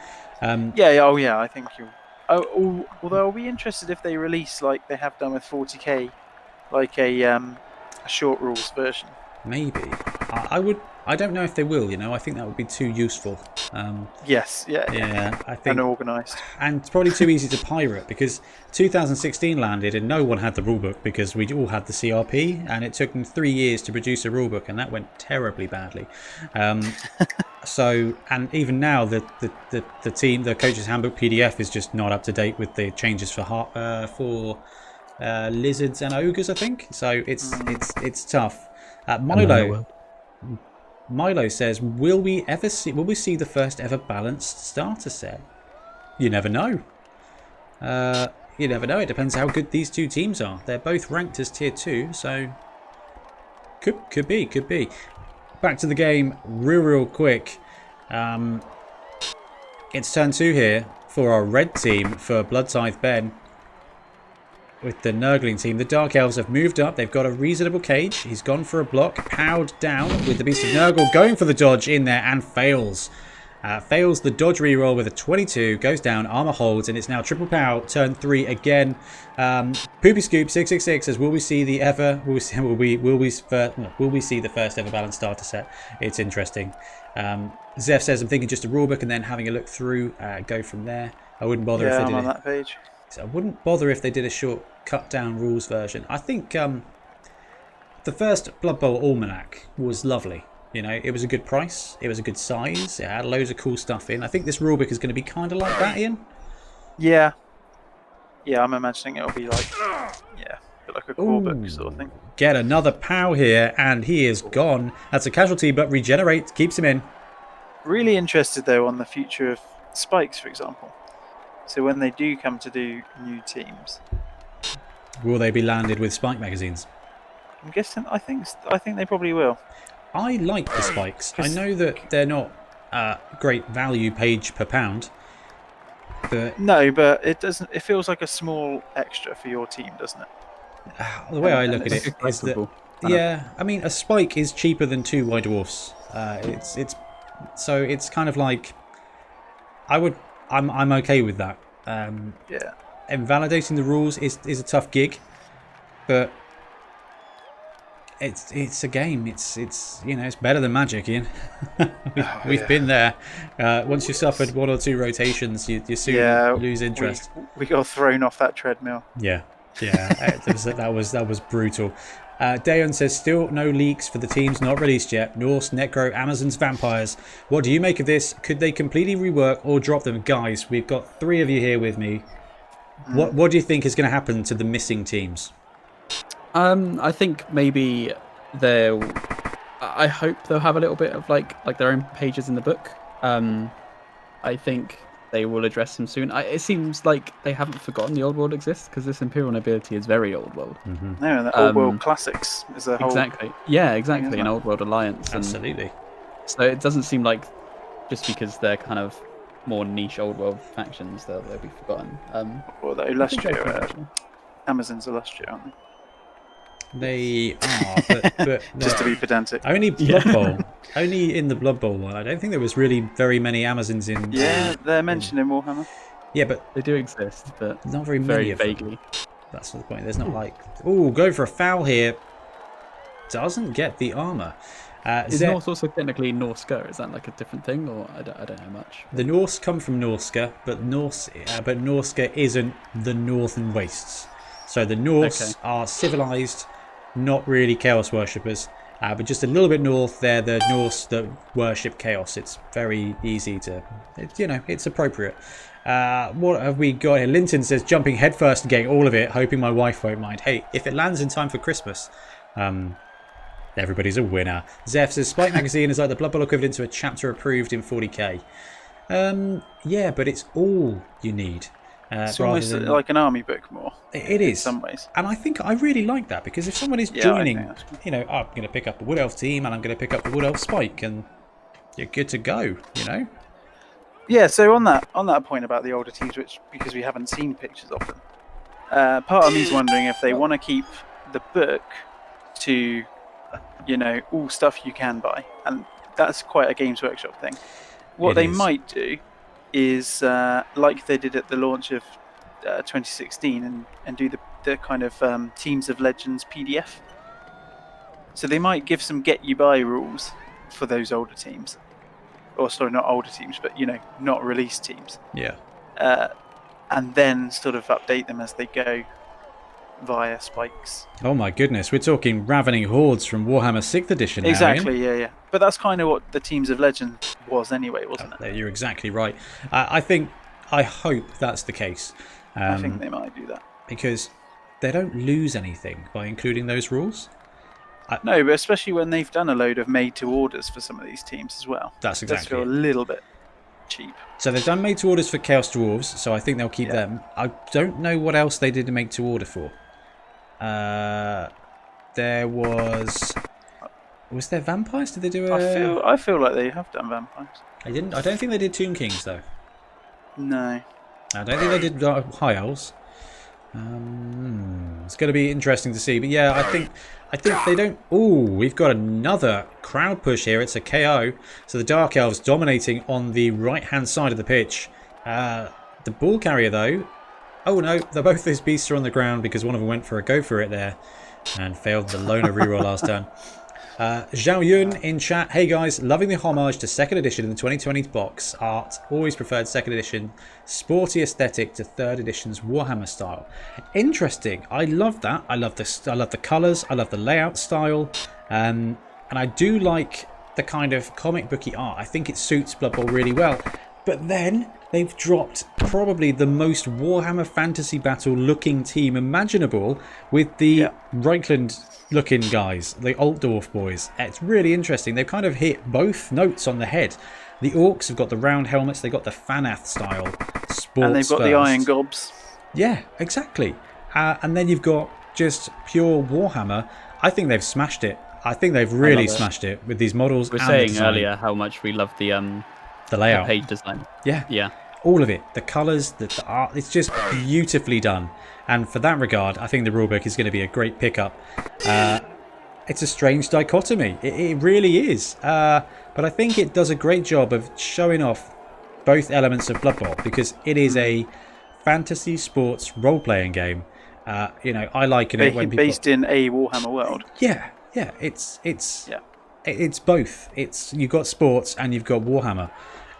I think you. Although I'll be interested if they release like they have done with 40k, like a short rules version. Maybe. I don't know if they will. I think that would be too useful. Yes. Yeah. I think. And organised. And it's probably too easy to pirate because 2016 landed and no one had the rulebook because we all had the CRP, and it took them 3 years to produce a rulebook, and that went terribly badly. So, and even now, the coach's handbook PDF is just not up to date with the changes for lizards and ogres, I think. So it's tough. Milo says, will we see the first ever balanced starter set? You never know. You never know. It depends how good these two teams are. They're both ranked as tier 2, so could be. Back to the game real quick. It's turn 2 here for our red team for Bloodscythe Ben. With the Nurgling team, the Dark Elves have moved up. They've got a reasonable cage. He's gone for a block, powed down with the Beast of Nurgle going for the dodge in there and fails. Fails the dodge reroll with a 22, goes down, armor holds, and it's now triple pow. Turn 3 again. Poopy Scoop 666 says, will we see the first ever balanced starter set? It's interesting. Zeph says, I'm thinking just a rulebook and then having a look through, go from there. I wouldn't bother if they did on that page. So I wouldn't bother if they did a short cut down rules version. I think the first Blood Bowl Almanac was lovely. It was a good price. It was a good size. It had loads of cool stuff in. I think this rulebook is going to be kind of like that, Ian. Yeah, I'm imagining it'll be like, like a core book sort of thing. Get another POW here, and he is gone. That's a casualty, but regenerate keeps him in. Really interested though on the future of spikes, for example. So when they do come to do new teams, will they be landed with spike magazines? I'm guessing. I think they probably will. I like the spikes. I know that they're not great value page per pound, but no, but it doesn't. It feels like a small extra for your team, doesn't it? The way I look at it is that I mean a spike is cheaper than 2 White Dwarfs. So it's kind of like I'm okay with that. Invalidating the rules is a tough gig, but it's a game. It's better than Magic, Ian. We've been there. Once you've suffered 1 or 2 rotations, you soon lose interest. We got thrown off that treadmill. Yeah. that was brutal. Dayon says, still no leaks for the teams not released yet. Norse, Necro, Amazons, Vampires. What do you make of this? Could they completely rework or drop them? Guys, we've got 3 of you here with me. What do you think is going to happen to the missing teams? I think maybe I hope they'll have a little bit of like their own pages in the book. I think they will address them soon. It seems like they haven't forgotten the old world exists, because this Imperial nobility is very old world. No, the old world classics is a whole exactly an old world alliance. Absolutely. So it doesn't seem like just because they're kind of more niche old world factions they'll be forgotten. Or the Illustrio, Amazons Illustrio, aren't they? They are, but just to be pedantic. Only Blood Bowl. Only in the Blood Bowl one. I don't think there was really very many Amazons in. Yeah, they're mentioned in Warhammer. Yeah, but they do exist, but not very many. Very vaguely. That's the point. There's not like, go for a foul here. Doesn't get the armor. Is Norse also technically Norska? Is that like a different thing, or I don't know much? The Norse come from Norska, but Norska isn't the Northern Wastes. So the Norse are civilized, not really chaos worshippers, but just a little bit north. They're the Norse that worship chaos. It's very easy to, it's appropriate. What have we got here? Linton says, jumping headfirst and getting all of it, hoping my wife won't mind. Hey, if it lands in time for Christmas, everybody's a winner. Zeph says, Spike Magazine is like the Blood Bowl equivalent to a chapter approved in 40k. Yeah, but it's all you need. It's rather almost than like an army book more. it in is. some ways. And I think I really like that because if someone is Yeah, I joining, think that's cool. you know, I'm going to pick up the Wood Elf team and I'm going to pick up the Wood Elf Spike, and you're good to go. You know. Yeah. So on that point about the older teams, which because we haven't seen pictures of them, part of me's wondering if they want to keep the book to, you know, all stuff you can buy, and that's quite a Games Workshop thing. What It they is. might do is like they did at the launch of 2016 and do the kind of Teams of Legends PDF. So they might give some get you buy rules for those older teams, or sorry, not older teams, but you know, not released teams, Yeah. and then sort of update them as they go via spikes. Oh my goodness, we're talking ravening hordes from Warhammer 6th edition now, Exactly, Ian. yeah. But that's kind of what the Teams of Legends was anyway, wasn't it? You're exactly right. I hope that's the case. I think they might do that. Because they don't lose anything by including those rules. No, but especially when they've done a load of made-to-orders for some of these teams as well. That's It does exactly feel it. a little bit cheap. So they've done made to orders for Chaos Dwarves, so I think they'll keep them. I don't know what else they did to make to order for. There was there vampires? Did they do a? I feel like they have done vampires. I didn't. I don't think they did Tomb Kings though. No. I don't think they did High Elves. It's going to be interesting to see, but yeah, I think they don't. Oh, we've got another crowd push here. It's a KO. So the Dark Elves dominating on the right-hand side of the pitch. The ball carrier though. Oh no, both those beasts are on the ground because one of them went for a go for it there and failed the loner reroll last turn. Zhao Yun in chat. Hey guys, loving the homage to 2nd edition in the 2020 box art. Always preferred 2nd edition sporty aesthetic to 3rd edition's Warhammer style. Interesting. I love that. I love the colours. I love the layout style. And I do like the kind of comic booky art. I think it suits Blood Bowl really well. But then they've dropped probably the most Warhammer Fantasy Battle looking team imaginable with the Reichland looking guys, the Altdorf boys. It's really interesting. They've kind of hit both notes on the head. The Orcs have got the round helmets, they've got the Fanath style sports. And they've got the iron gobs. Yeah, exactly. And then you've got just pure Warhammer. I think they've smashed it. I think they've really smashed it with these models. We were and the saying design. earlier how much we love the layout, page design. Yeah. All of it, the colours, the art, it's just beautifully done. And for that regard, I think the rulebook is going to be a great pickup. It's a strange dichotomy. It really is. But I think it does a great job of showing off both elements of Blood Bowl because it is a fantasy sports role-playing game. You know, I liken it when people... Based in a Warhammer world. Yeah. It's both. You've got sports and you've got Warhammer.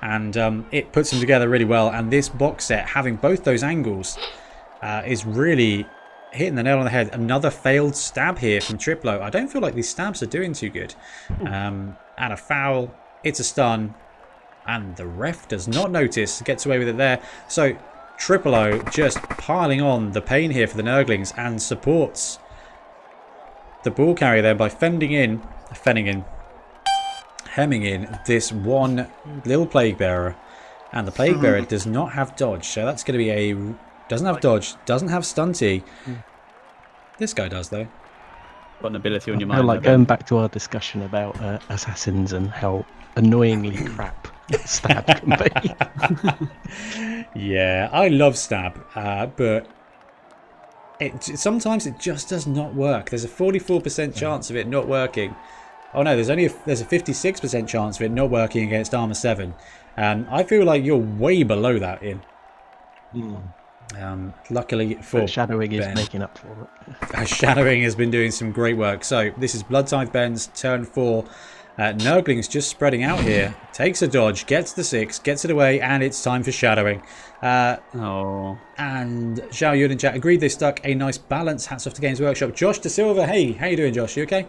And it puts them together really well. And this box set, having both those angles, is really hitting the nail on the head. Another failed stab here from Triplo. I don't feel like these stabs are doing too good. And a foul. It's a stun. And the ref does not notice. Gets away with it there. So Triplo just piling on the pain here for the Nurglings and supports the ball carrier there by hemming in this one little Plague Bearer. And the Plague Bearer does not have dodge, so that's going to be doesn't have dodge, doesn't have stunty. This guy does though. Got nobility on your I mind. like going back to our discussion about assassins and how annoyingly crap stab can be. Yeah, I love stab, but sometimes it just does not work. There's a 44% chance of it not working. Oh no, there's a 56% chance of it not working against Armour 7. I feel like you're way below that, Ian. Luckily for Shadowing Ben. is making up for it. Shadowing has been doing some great work. So this is Blood Tithe Ben's turn 4. Nurgling's just spreading out here. Takes a dodge, gets the 6, gets it away, and it's time for Shadowing. And Zhao Yun and Jack agreed they stuck a nice balance. Hats off to Games Workshop. Josh De Silva, hey, how you doing, Josh? You okay?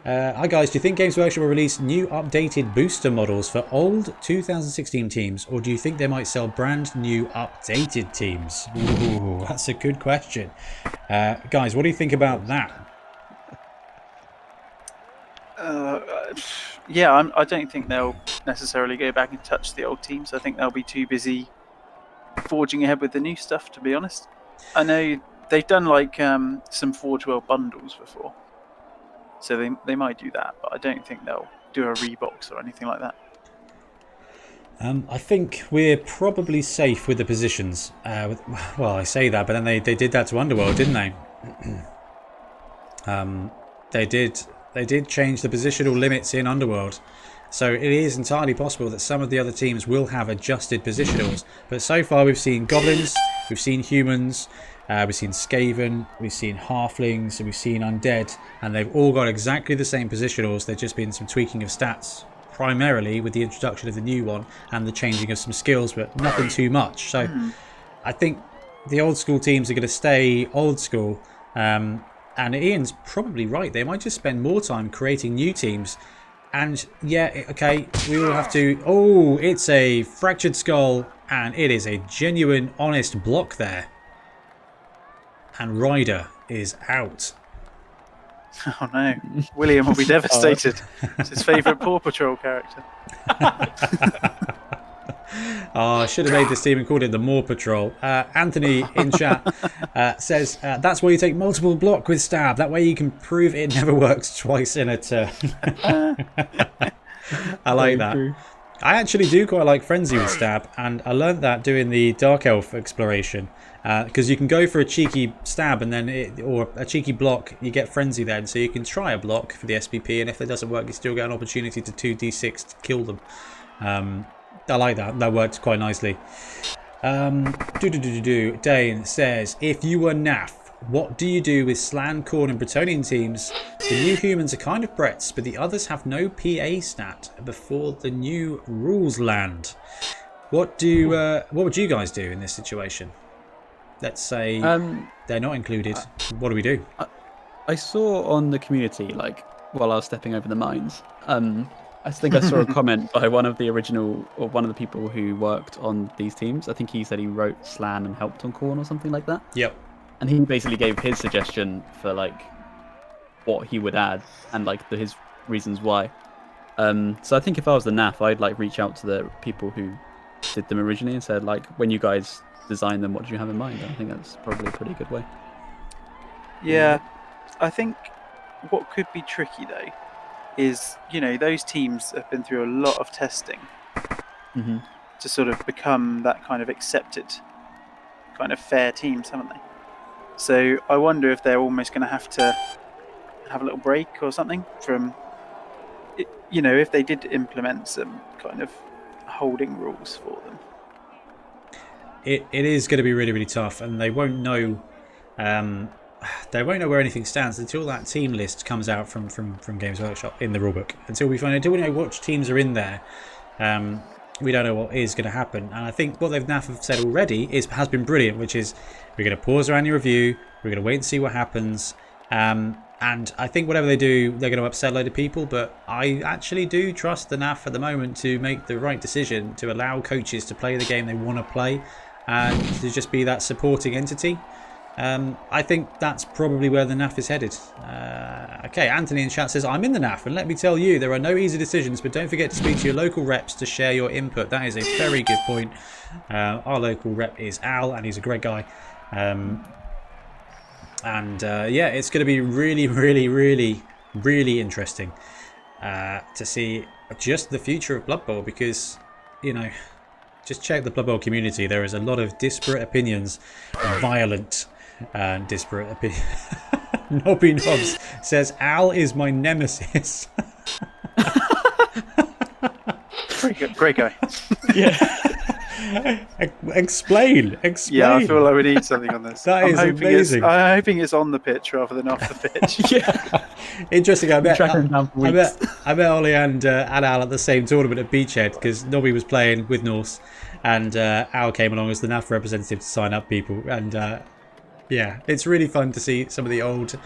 Hi guys, do you think Games Workshop will release new updated booster models for old 2016 teams, or do you think they might sell brand new updated teams? Ooh, that's a good question. Guys, what do you think about that? I don't think they'll necessarily go back and touch the old teams. I think they'll be too busy forging ahead with the new stuff, to be honest. I know they've done like some Forge World bundles before, so they might do that, but I don't think they'll do a rebox or anything like that. I think we're probably safe with the positions. Well, I say that, but then they did that to Underworld, didn't they? They did change the positional limits in Underworld. So it is entirely possible that some of the other teams will have adjusted positionals. But so far we've seen goblins, we've seen humans, we've seen Skaven, we've seen halflings, and we've seen undead. And they've all got exactly the same positionals. There's just been some tweaking of stats, primarily with the introduction of the new one and the changing of some skills, but nothing too much. So I think the old school teams are going to stay old school. And Ian's probably right. They might just spend more time creating new teams. And yeah, okay, we will have to... Oh, it's a fractured skull, and it is a genuine, honest block there. And Ryder is out. Oh no, William will be devastated. It's his favourite Paw Patrol character. Oh, I should have made this team and called it the Moor Patrol. Anthony in chat says, that's why you take multiple block with stab. That way you can prove it never works twice in a turn. I like that. True. I actually do quite like Frenzy with stab, and I learned that doing the Dark Elf exploration. Because you can go for a cheeky stab and then or a cheeky block, you get Frenzy then. So you can try a block for the SPP, and if it doesn't work, you still get an opportunity to 2d6 to kill them. I like that. That worked quite nicely. Dane says, if you were NAF, what do you do with Slan, Khorne and Bretonnian teams? The new humans are kind of Bretts, but the others have no PA stat before the new rules land. What would you guys do in this situation? Let's say they're not included. What do we do? I saw on the community, like, while I was stepping over the mines, I think I saw a comment by one of the original, or one of the people who worked on these teams. I think he said he wrote Slan and helped on Khorne or something like that. Yep. And he basically gave his suggestion for like what he would add and like his reasons why. So I think if I was the NAF, I'd like reach out to the people who did them originally and said, like, when you guys design them, what did you have in mind? I think that's probably a pretty good way. Yeah, I think what could be tricky though is, you know, those teams have been through a lot of testing to sort of become that kind of accepted, kind of fair teams, haven't they? So I wonder if they're almost going to have a little break or something from, you know, if they did implement some kind of holding rules for them. It is going to be really, really tough, and they won't know. They won't know where anything stands until that team list comes out from Games Workshop in the rulebook. Until we know which teams are in there, we don't know what is going to happen. And I think what they've have said already has been brilliant, which is we're going to pause our annual review, we're going to wait and see what happens. And I think whatever they do, they're going to upset a load of people. But I actually do trust the NAF at the moment to make the right decision to allow coaches to play the game they want to play and to just be that supporting entity. I think that's probably where the NAF is headed. Okay, Anthony in chat says, I'm in the NAF, and let me tell you, there are no easy decisions, but don't forget to speak to your local reps to share your input. That is a very good point. Our local rep is Al, and he's a great guy. Yeah, it's going to be really, really, really, really interesting to see just the future of Blood Bowl, because, you know, just check the Blood Bowl community. There is a lot of disparate opinions, violent and disparate opinions. Nobby Knobs says, Al is my nemesis. Great guy. Yeah. Explain. Yeah, I feel like we need something on this. That is amazing. I'm hoping it's on the pitch rather than off the pitch. Yeah. Interesting. I bet Ollie and Al at the same tournament at Beachhead, because Nobby was playing with Norse, and Al came along as the NAF representative to sign up people. And yeah, it's really fun to see some of the old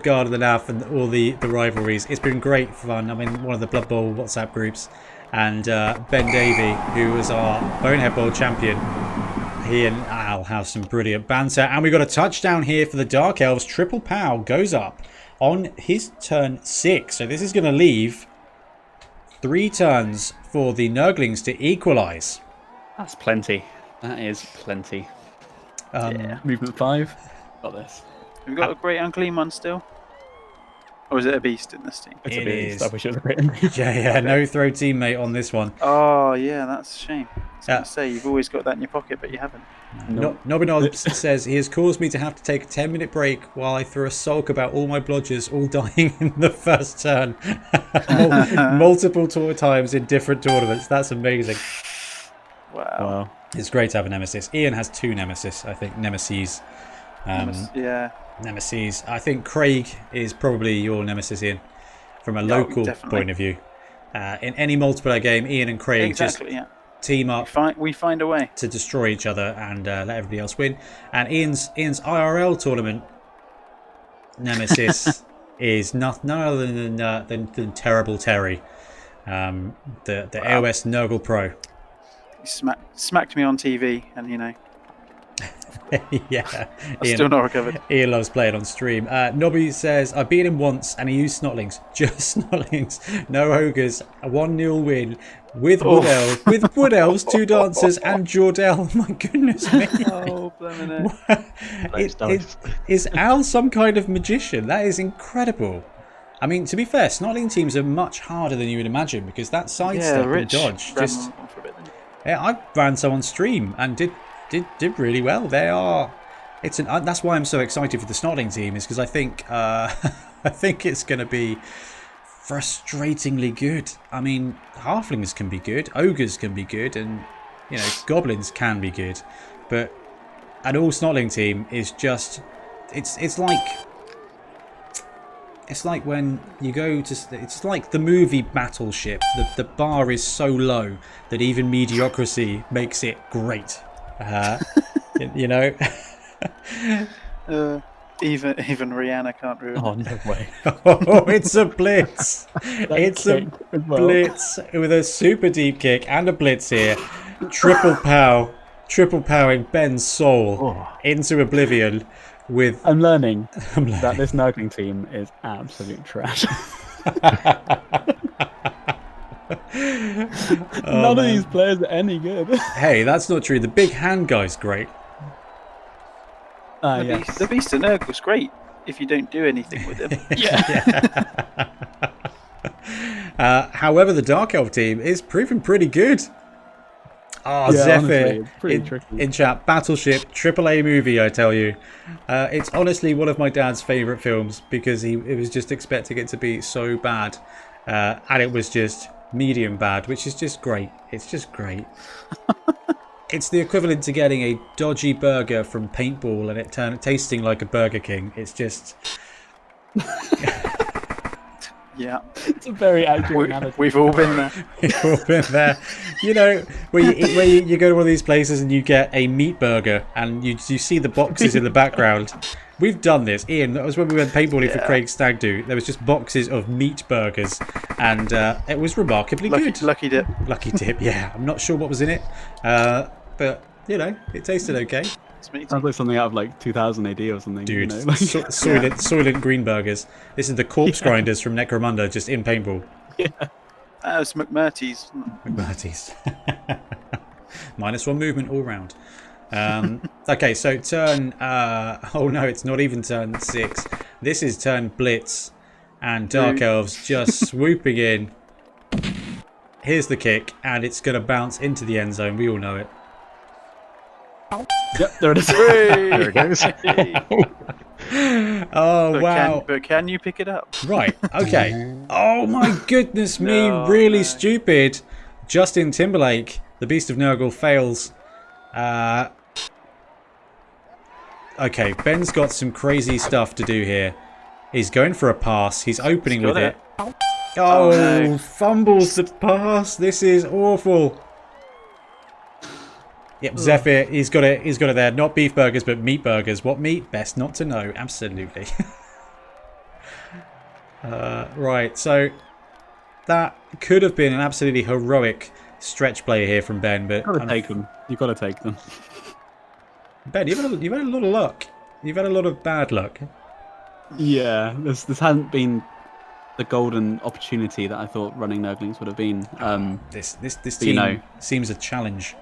guard of the NAF and all the rivalries. It's been great fun. I'm in one of the Blood Bowl WhatsApp groups, and Ben Davey, who was our Bonehead Bowl champion, he and Al have some brilliant banter. And we got a touchdown here for the Dark Elves. Triple Pow goes up on his turn 6. So this is going to leave 3 turns for the Nurglings to equalise. That's plenty. That is plenty. Yeah. Movement 5. Got this. We've got a great unclean one still. Or is it a beast in this team? It's It a beast. is. I wish it was a great. Yeah, no throw teammate on this one. Oh yeah, that's a shame. I was going to say you've always got that in your pocket, but you haven't. No, Nobinobs says he has caused me to have to take a 10-minute break while I throw a sulk about all my blodgers all dying in the first turn. Multiple times in different tournaments. That's amazing. Wow. It's great to have a nemesis. Ian has 2 nemesis, I think. Nemesis. Yeah. Nemesis. I think Craig is probably your nemesis, Ian, from a local definitely. point of view. In any multiplayer game, Ian and Craig Exactly. Yeah. just team up We find a way. to destroy each other and let everybody else win. And Ian's IRL tournament nemesis is none other than Terrible Terry, the AOS Nurgle Pro. He smacked me on TV, and Yeah, I'm still not recovered. Ian loves playing on stream. Nobby says, I've beaten him once and he used snotlings. Just snotlings. No ogres. A 1-0 win with Wood Elves, 2 dancers and Jordell. My goodness me. Oh, blimmin' it. Is Al some kind of magician? That is incredible. I mean, to be fair, snotling teams are much harder than you would imagine because that sidestep and dodge just... ran for a bit, didn't he? Yeah, I ran some on stream and did really well. They are. That's why I'm so excited for the snotling team, is because I think I think it's going to be frustratingly good. I mean, halflings can be good, ogres can be good, and goblins can be good, but an all snotling team is just it's like when you go to... It's like the movie Battleship. The bar is so low that even mediocrity makes it great. Even Rihanna can't ruin it. Oh, no way. Oh, it's a blitz. It's a blitz with a super deep kick and a blitz here. Triple powering Ben's soul into oblivion. I'm learning that this Nurgling team is absolute trash. None of these players are any good. Hey, that's not true. The big hand guy's great. The Beast of Nurgle's great if you don't do anything with him. However, the Dark Elf team is proving pretty good. Zephyr in chat. Battleship, AAA movie, I tell you. It's honestly one of my dad's favourite films because he was just expecting it to be so bad. And it was just medium bad, which is just great. It's just great. It's the equivalent to getting a dodgy burger from Paintball and it tasting like a Burger King. It's just... Yeah, it's a very accurate analogy. We've all been there. We've all been there. Where you go to one of these places and you get a meat burger and you see the boxes in the background. We've done this, Ian. That was when we went paintballing for Craig's Stag Do. There was just boxes of meat burgers, and it was remarkably good. Lucky dip. Lucky dip. Yeah, I'm not sure what was in it, but it tasted okay. Sounds like something out of like 2000 AD or something. Dude, Soylent green burgers. This is the corpse grinders from Necromunda, just in paintball. Yeah. That was McMurty's. McMurty's. -1 movement all round. Okay, so turn... oh no, it's not even turn 6. This is turn blitz. And Dark Elves just swooping in. Here's the kick, and it's going to bounce into the end zone. We all know it. Yep, there it is. There it goes. Wow. But can you pick it up? Right, okay. Oh my goodness me, really stupid. Justin Timberlake, the Beast of Nurgle, fails. Okay, Ben's got some crazy stuff to do here. He's going for a pass. He's opening with it. Oh, no. Fumbles the pass. This is awful. Yep, Zephyr, he's got it there. Not beef burgers, but meat burgers. What meat? Best not to know. Absolutely. Right, so that could have been an absolutely heroic stretch play here from Ben, but You've got to take them. You've got to take them. Ben, you've had a lot of luck. You've had a lot of bad luck. Yeah, this hasn't been the golden opportunity that I thought running Nurglings would have been. This team seems a challenge.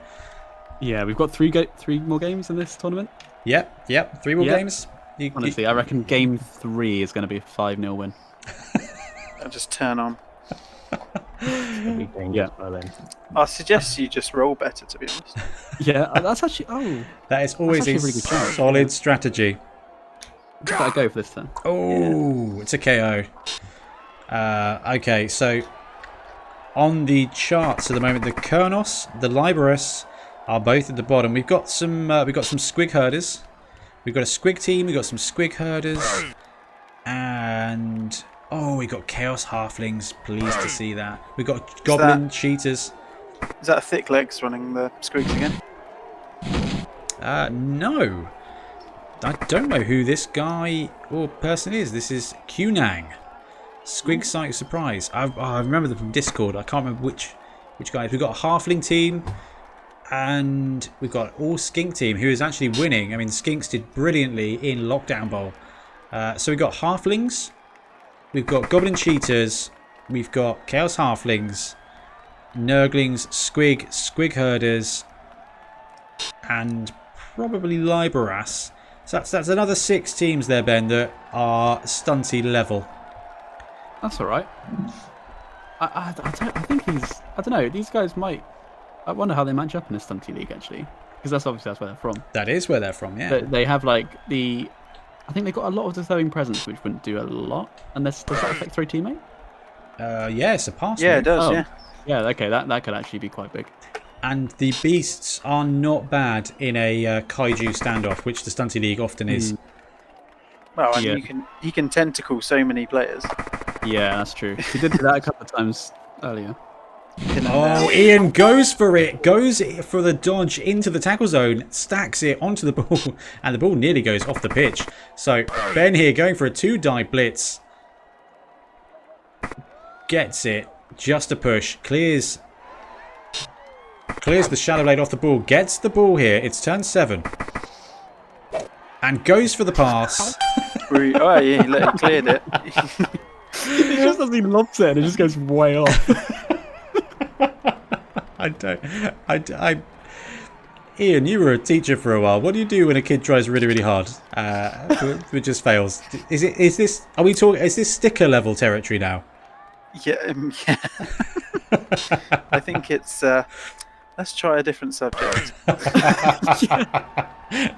Yeah, we've got three more games in this tournament. Yep. 3 more Yep. games. Honestly, I reckon game 3 is going to be a 5-0 win. I'll just turn on. Big dangerous Berlin. I suggest you just roll better, to be honest. Yeah, that's actually. Oh, That is always actually a a really good shout. solid strategy. just gotta go for this turn. Oh, it's a KO. Okay, so on the charts at the moment, the Kernos, the Liberus are both at the bottom. We've got some squig herders. We've got a squig team. We've got some squig herders, and oh, we got chaos halflings. Pleased to see that. We've got goblin cheaters. Is that a thick legs running the squigs again? No, I don't know who this guy or person is. This is Qnang. Squig Sight Surprise. I remember them from Discord. I can't remember which guys. We've got a halfling team, and we've got all skink team who is actually winning. I mean, the skinks did brilliantly in Lockdown Bowl. So we've got halflings, we've got goblin cheaters, we've got chaos halflings, nurglings, squig herders, and probably Liberas. So that's another 6 teams there, Ben, that are stunty level. That's all right. I think he's. I don't know. These guys might. I wonder how they match up in the Stunty League actually, because that's where they're from. That is where they're from, yeah. They have like the. I think they've got a lot of disturbing presence, which wouldn't do a lot unless does that affect 3 teammate? Yeah, it's a pass. Yeah, move. it does. Oh. Yeah. Yeah. Okay. That could actually be quite big. And the beasts are not bad in a kaiju standoff, which the Stunty League often is. Well, and Yeah. he can tentacle so many players. Yeah, that's true. He did do that a couple of times earlier. Oh, Ian goes for it. Goes for the dodge into the tackle zone. Stacks it onto the ball. And the ball nearly goes off the pitch. So, Ben here going for a 2-die blitz. Gets it. Just a push. Clears the shadow blade off the ball. Gets the ball here. It's turn 7. And goes for the pass. Oh, yeah, he cleared it. He just doesn't even lobs it and it just goes way off. Ian, you were a teacher for a while. What do you do when a kid tries really, really hard? It just fails. Is this sticker level territory now? Yeah. I think it's. Let's try a different subject.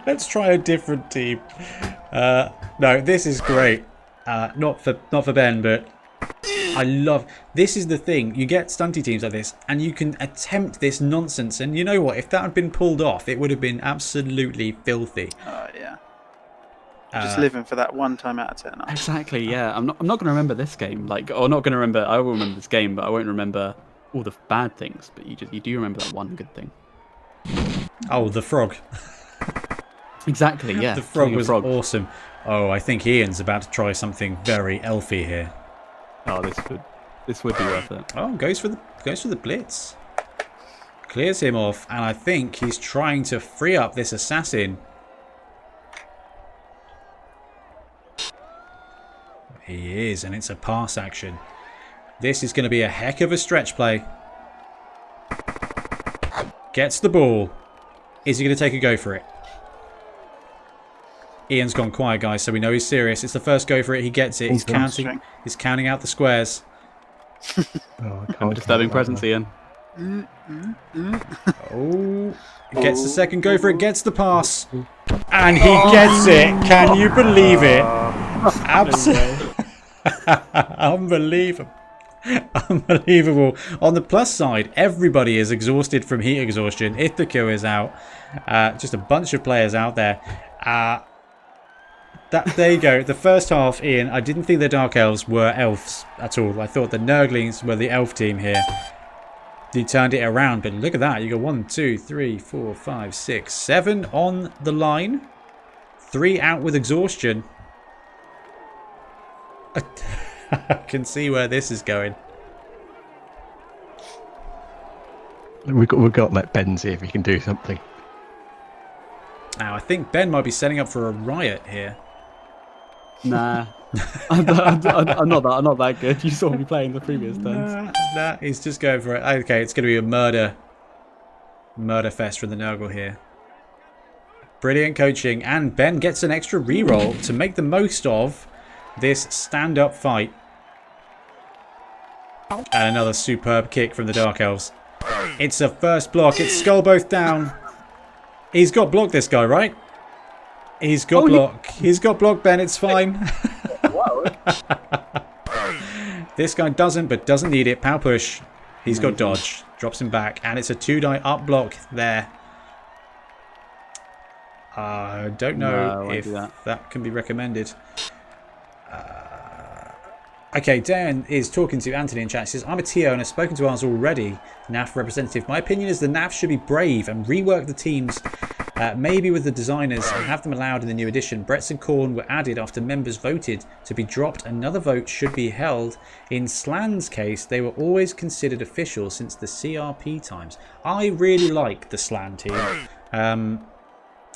Let's try a different team. No, this is great. Not for Ben, but I love. This is the thing. You get stunty teams like this, and you can attempt this nonsense. And you know what? If that had been pulled off, it would have been absolutely filthy. Oh yeah. I'm just living for that one time out of 10. Exactly. Yeah. I'm not going to remember this game. Or not going to remember. I will remember this game, but I won't remember all the bad things. But you do remember that one good thing. Oh, the frog. Exactly. Yeah. The frog was awesome. Oh, I think Ian's about to try something very elfy here. Oh, this would be worth it. Oh, goes for the blitz. Clears him off, and I think he's trying to free up this assassin. He is, and it's a pass action. This is going to be a heck of a stretch play. Gets the ball. Is he going to take a go for it? Ian's gone quiet, guys, so we know he's serious. It's the first go for it. He gets it. He's counting out the squares. Oh, I can't Disturbing presence, Ian. Oh, gets the second go for it. Gets the pass. And he gets it. Can you believe it? Absolutely. Unbelievable. Unbelievable. On the plus side, everybody is exhausted from heat exhaustion. Ithaca is out. Just a bunch of players out there. There you go. The first half, Ian, I didn't think the Dark Elves were elves at all. I thought the Nurglings were the elf team here. You turned it around, but look at that. You got 1, 2, 3, 4, 5, 6, 7 on the line. 3 out with exhaustion. I can see where this is going. We've got to let Ben see if he can do something. Now, I think Ben might be setting up for a riot here. Nah, I'm not that good. You saw me playing the previous turns. Nah, he's just going for it. Okay, it's going to be a murder. murder fest from the Nurgle here. Brilliant coaching, and Ben gets an extra reroll to make the most of this stand-up fight. And another superb kick from the Dark Elves. It's a first block. It's skull both down. He's got block, this guy, right? He's got block. He's got block, Ben. It's fine. This guy doesn't, but doesn't need it. Power push. He's got dodge. Drops him back, and it's a 2-die up block there. I don't know if that can be recommended. Okay, Dan is talking to Anthony in chat. He says, I'm a TO and I've spoken to ours already, NAF representative. My opinion is the NAF should be brave and rework the teams, maybe with the designers, and have them allowed in the new edition. Bretts and Khorne were added after members voted to be dropped. Another vote should be held. In Slan's case, they were always considered official since the CRP times. I really like the Slan team.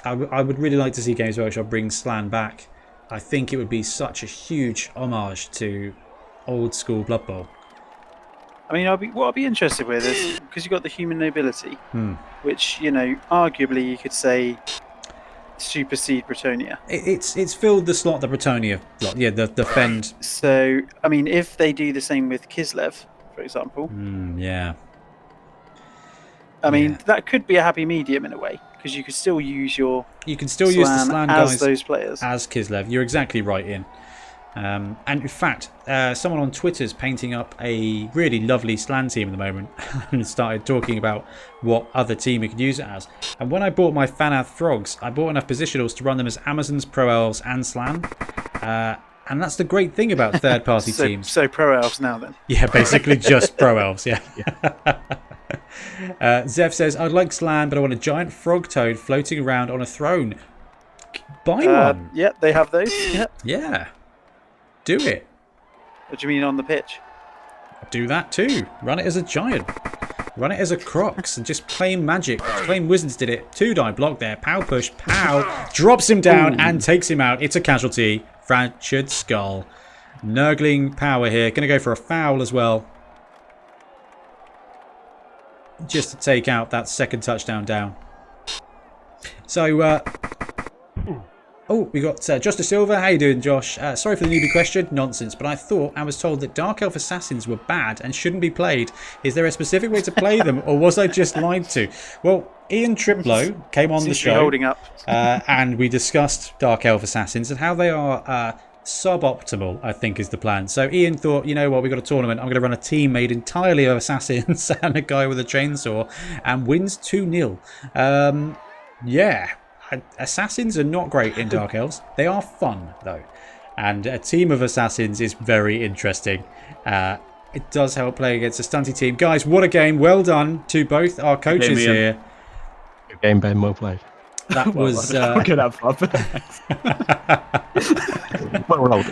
I would really like to see Games Workshop bring Slan back. I think it would be such a huge homage to old school Blood Bowl. I mean, what I'd be interested with is, because you've got the human nobility, which, you know, arguably you could say supersede Bretonia. It's filled the slot, the Bretonia lot. Yeah, the Fend. So, I mean, if they do the same with Kislev, for example. Yeah. I mean, that could be a happy medium in a way, because you could still use use the Slan guys as those players. As Kislev. You're exactly right, Ian. And in fact, someone on Twitter's painting up a really lovely Slan team at the moment and started talking about what other team we could use it as. And when I bought my Fanath Frogs, I bought enough positionals to run them as Amazons, Pro Elves and Slan. And that's the great thing about third-party teams. So Pro Elves now then? Yeah, basically just Pro Elves, yeah. Zev says, I'd like Slan, but I want a giant frog toad floating around on a throne. Buy one. Yeah, they have those. Yeah. Do it. What do you mean on the pitch? Do that too. Run it as a giant. Run it as a Crocs and just plain magic. Plain Wizards did it. 2-die block there. Pow push. Pow. Drops him down and takes him out. It's a casualty. Fractured skull. Nurgling power here. Going to go for a foul as well. Just to take out that second touchdown down. So, oh, we got Josh De Silva. How you doing, Josh? Sorry for the newbie question. Nonsense. But I thought I was told that Dark Elf Assassins were bad and shouldn't be played. Is there a specific way to play them, or was I just lied to? Well, Ian Triplow came on the show. Holding up. And we discussed Dark Elf Assassins and how they are suboptimal, I think is the plan. So Ian thought, you know what, we've got a tournament. I'm going to run a team made entirely of assassins and a guy with a chainsaw, and wins 2-0. Yeah. Assassins are not great in Dark Elves. They are fun, though. And a team of assassins is very interesting. It does help play against a stunty team. Guys, what a game. Well done to both our coaches here. Good game, Ben. Well played. That was... Good have fun. Well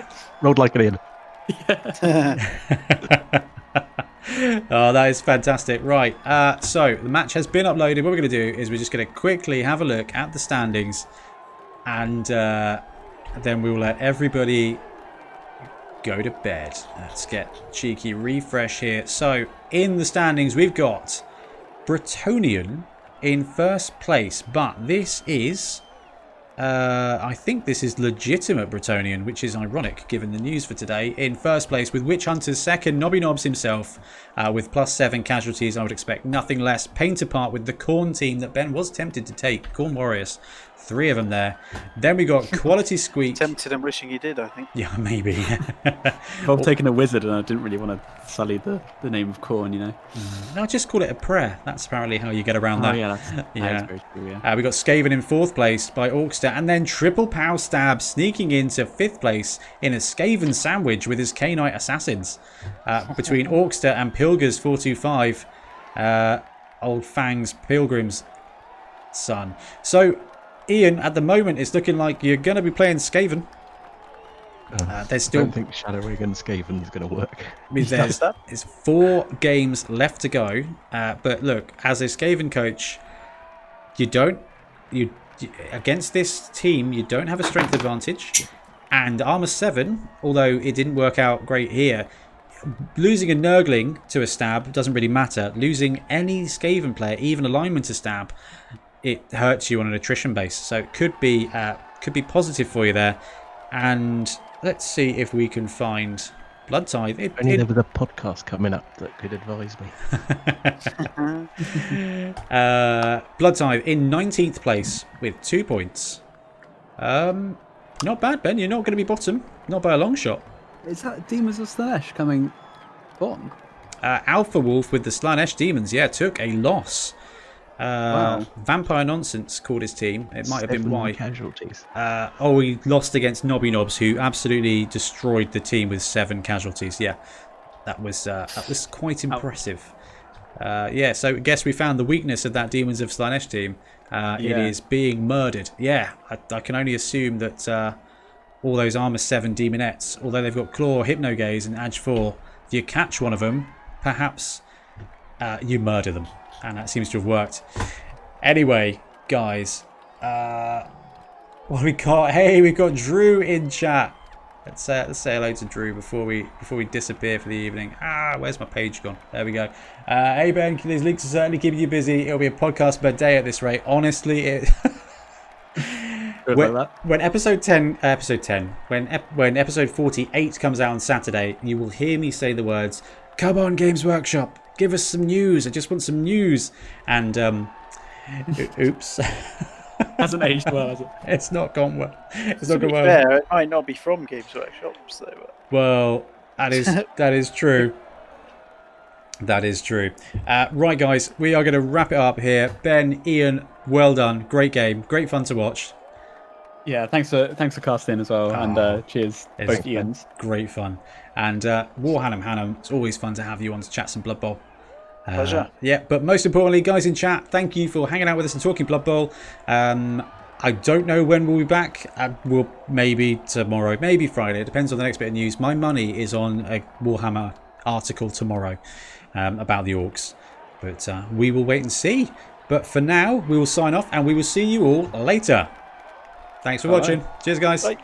rolled like an Ian. Oh, that is fantastic. Right, so the match has been uploaded. What we're going to do is we're just going to quickly have a look at the standings, and then we will let everybody go to bed. Let's get cheeky refresh here. So in the standings we've got Bretonian in first place, but this is I think this is legitimate Bretonian, which is ironic given the news for today. In first place with Witch Hunters second, Nobby Knobs himself with +7 casualties. I would expect nothing less. Paint apart with the Khorne team that Ben was tempted to take. Khorne Warriors, 3 of them there. Then we got Quality Squeak. Tempted and wishing he did, I think. Yeah, maybe. I'm taking a wizard and I didn't really want to sully the name of Khorne, you know. No, just call it a prayer. That's apparently how you get around that. Oh yeah, that's very true, yeah. We got Skaven in 4th place by Orkster, and then Triple Pow Stab sneaking into 5th place in a Skaven sandwich with his K-Knight Assassins. Between Orkster and Pilgers 425. Old Fang's Pilgrim's son. So, Ian, at the moment, it's looking like you're going to be playing Skaven. There's still... I don't think Shadowwing and Skaven is going to work. I mean, there's 4 games left to go. But look, as a Skaven coach, against this team, you don't have a strength advantage. And Armour 7, although it didn't work out great here, losing a Nurgling to a stab doesn't really matter. Losing any Skaven player, even a lineman to stab, it hurts you on an attrition base. So it could be positive for you there. And let's see if we can find Blood Tithe. Only there was a podcast coming up that could advise me. Blood Tithe in 19th place with 2 points. Not bad, Ben. You're not going to be bottom. Not by a long shot. Is that Demons of Slanesh coming bottom? Alpha Wolf with the Slanesh Demons, took a loss. Wow. Vampire Nonsense called his team. It might have been 7 why. casualties. He lost against Nobby Knobs, who absolutely destroyed the team with 7 casualties. Yeah, that was quite impressive. So I guess we found the weakness of that Demons of Slanesh team. It is being murdered. Yeah, I can only assume that all those Armour 7 Demonettes, although they've got Claw, Hypnogaze and Edge 4, if you catch one of them, perhaps you murder them. And that seems to have worked. Anyway, guys, what we got? Hey, we've got Drew in chat. Let's say hello to Drew before we disappear for the evening. Where's my page gone? There we go. Hey Ben, these leaks are certainly keeping you busy. It'll be a podcast per day at this rate. Honestly, it. When episode 48 comes out on Saturday, you will hear me say the words, "Come on, Games Workshop, give us some news. I just want some news." And oops. Hasn't aged well, has it? It's not gone well. It's To not be gone well. fair, it might not be from Games Workshop, so. Well, that is true. That is true. Right, guys, we are going to wrap it up here. Ben, Ian, well done. Great game. Great fun to watch. Yeah, thanks for casting as well, and cheers, both Ians. Great fun. And Warhannam Hannam, it's always fun to have you on to chat some Blood Bowl. Pleasure. But most importantly, guys in chat, thank you for hanging out with us and talking Blood Bowl. I don't know when we'll be back. We'll maybe tomorrow, maybe Friday. It depends on the next bit of news. My money is on a Warhammer article tomorrow about the orcs. But we will wait and see. But for now, we will sign off and we will see you all later. Thanks for watching. Cheers, guys. Bye.